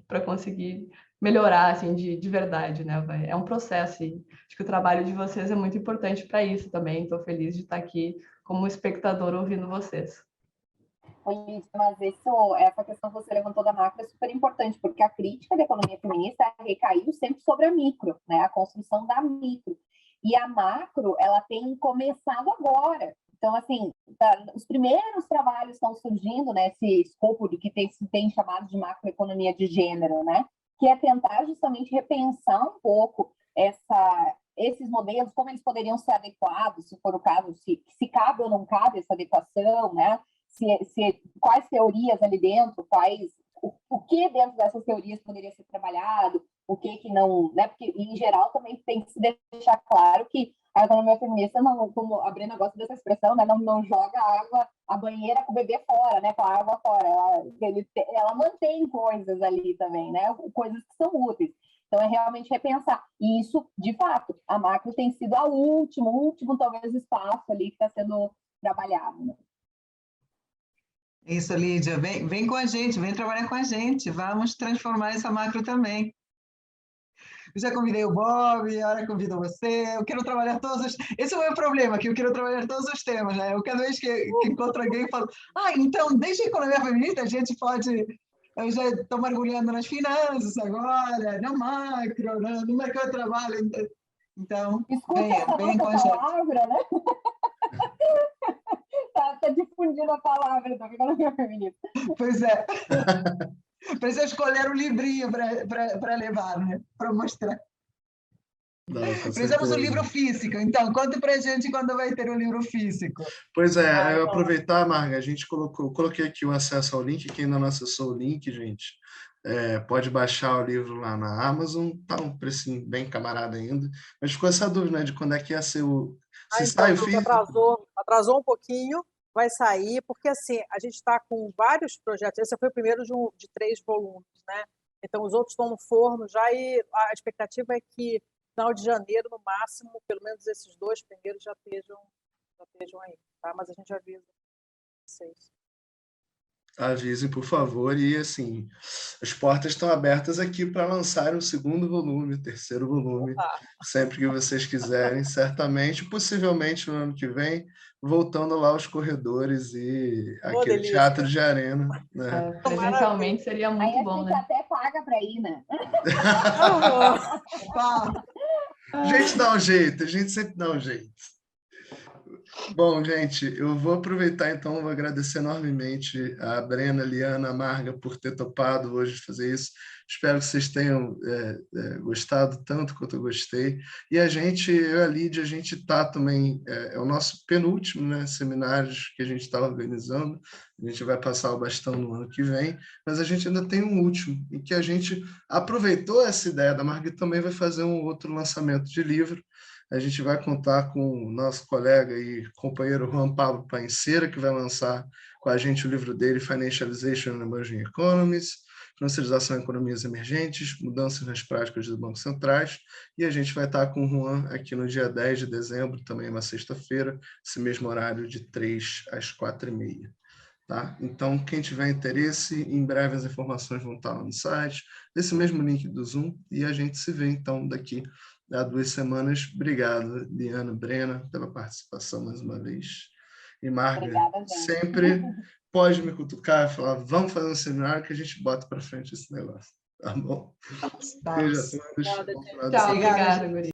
Speaker 6: para conseguir melhorar, assim, de verdade, né? É um processo e acho que o trabalho de vocês é muito importante para isso também. Estou feliz de estar aqui como espectador ouvindo vocês.
Speaker 4: Lídia, mas essa questão que você levantou da macro é super importante, porque a crítica da economia feminista recaiu sempre sobre a micro, né? A construção da micro. E a macro, ela tem começado agora. Então, assim, os primeiros trabalhos estão surgindo nesse escopo do que tem chamado de macroeconomia de gênero, né? Que é tentar justamente repensar um pouco esses modelos, como eles poderiam ser adequados, se for o caso, se cabe ou não cabe essa adequação, né? Quais teorias ali dentro, o que dentro dessas teorias poderia ser trabalhado, o que não, né? Porque, em geral, também tem que se deixar claro que a economia feminista, não, como a Brena gosta dessa expressão, né? Não joga a banheira com o bebê fora, né? Com a água fora. Ela mantém coisas ali também, né? Coisas que são úteis. Então, é realmente repensar. E isso, de fato, a macro tem sido o último, talvez, espaço ali que está sendo trabalhado, né?
Speaker 2: Isso, Lídia, vem com a gente, vem trabalhar com a gente, vamos transformar essa macro também. Eu já convidei o Bob, agora convido você, eu quero trabalhar Esse é o meu problema, que eu quero trabalhar todos os temas, né? Eu, cada vez que encontro alguém, falo, então, desde a economia feminista, a gente pode... Eu já estou mergulhando nas finanças agora, na macro, no mercado de trabalho. Então, venha com a gente.
Speaker 4: Palavra, né? Tá difundindo a palavra da economia feminista.
Speaker 2: Pois é. Precisa escolher um livrinho para levar, né? Para mostrar. Precisamos de um livro físico. Então, conte para a gente quando vai ter um livro físico.
Speaker 1: Pois é, eu aproveitar, Marga, a gente coloquei aqui o acesso ao link. Quem ainda não acessou o link, gente, pode baixar o livro lá na Amazon. Tá um precinho bem camarada ainda. Mas ficou essa dúvida, né, de quando é que ia ser o... Se sai o físico...
Speaker 3: Atrasou um pouquinho, vai sair, porque assim, a gente está com vários projetos, esse foi o primeiro de 3 volumes, né? Então, os outros estão no forno já, e a expectativa é que, final de janeiro, no máximo, pelo menos esses 2 primeiros já estejam aí, tá? Mas a gente avisa vocês.
Speaker 1: Avisem, por favor, e assim, as portas estão abertas aqui para lançar o 2º volume, o 3º volume, sempre que vocês quiserem, certamente, possivelmente no ano que vem, voltando lá aos corredores e aquele
Speaker 3: delícia.
Speaker 1: Teatro de Arena, né?
Speaker 6: Presencialmente seria muito
Speaker 4: Aí
Speaker 6: bom,
Speaker 4: a gente
Speaker 6: né?
Speaker 4: até paga para ir, né?
Speaker 1: A gente dá um jeito, a gente sempre dá um jeito. Bom, gente, eu vou aproveitar então, vou agradecer enormemente a Brena, a Liana, a Marga por ter topado hoje fazer isso. Espero que vocês tenham gostado tanto quanto eu gostei. E a gente, eu e a Lídia, a gente está também, é o nosso penúltimo, né, seminários que a gente está organizando. A gente vai passar o bastão no ano que vem, mas a gente ainda tem um último, em que a gente aproveitou essa ideia da Marga e também vai fazer um outro lançamento de livro. A gente vai contar com o nosso colega e companheiro Juan Pablo Painceira, que vai lançar com a gente o livro dele, Financialization in Emerging Economies, Financiarização em Economias Emergentes, Mudanças nas Práticas dos Bancos Centrais, e a gente vai estar com o Juan aqui no dia 10 de dezembro, também uma sexta-feira, esse mesmo horário de 3 às 4h30. Tá? Então, quem tiver interesse, em breve as informações vão estar lá no site, nesse mesmo link do Zoom, e a gente se vê, então, daqui a 2 semanas. Obrigado, Liana, Brena, pela participação mais uma vez. E, Marga,
Speaker 4: Obrigada, gente.
Speaker 1: sempre pode me cutucar e falar, vamos fazer um seminário que a gente bota para frente esse negócio. Tá bom? Beijo a todos.
Speaker 3: Obrigada,
Speaker 1: Bom final de
Speaker 6: Tchau,
Speaker 1: semana.
Speaker 6: obrigada, Guri.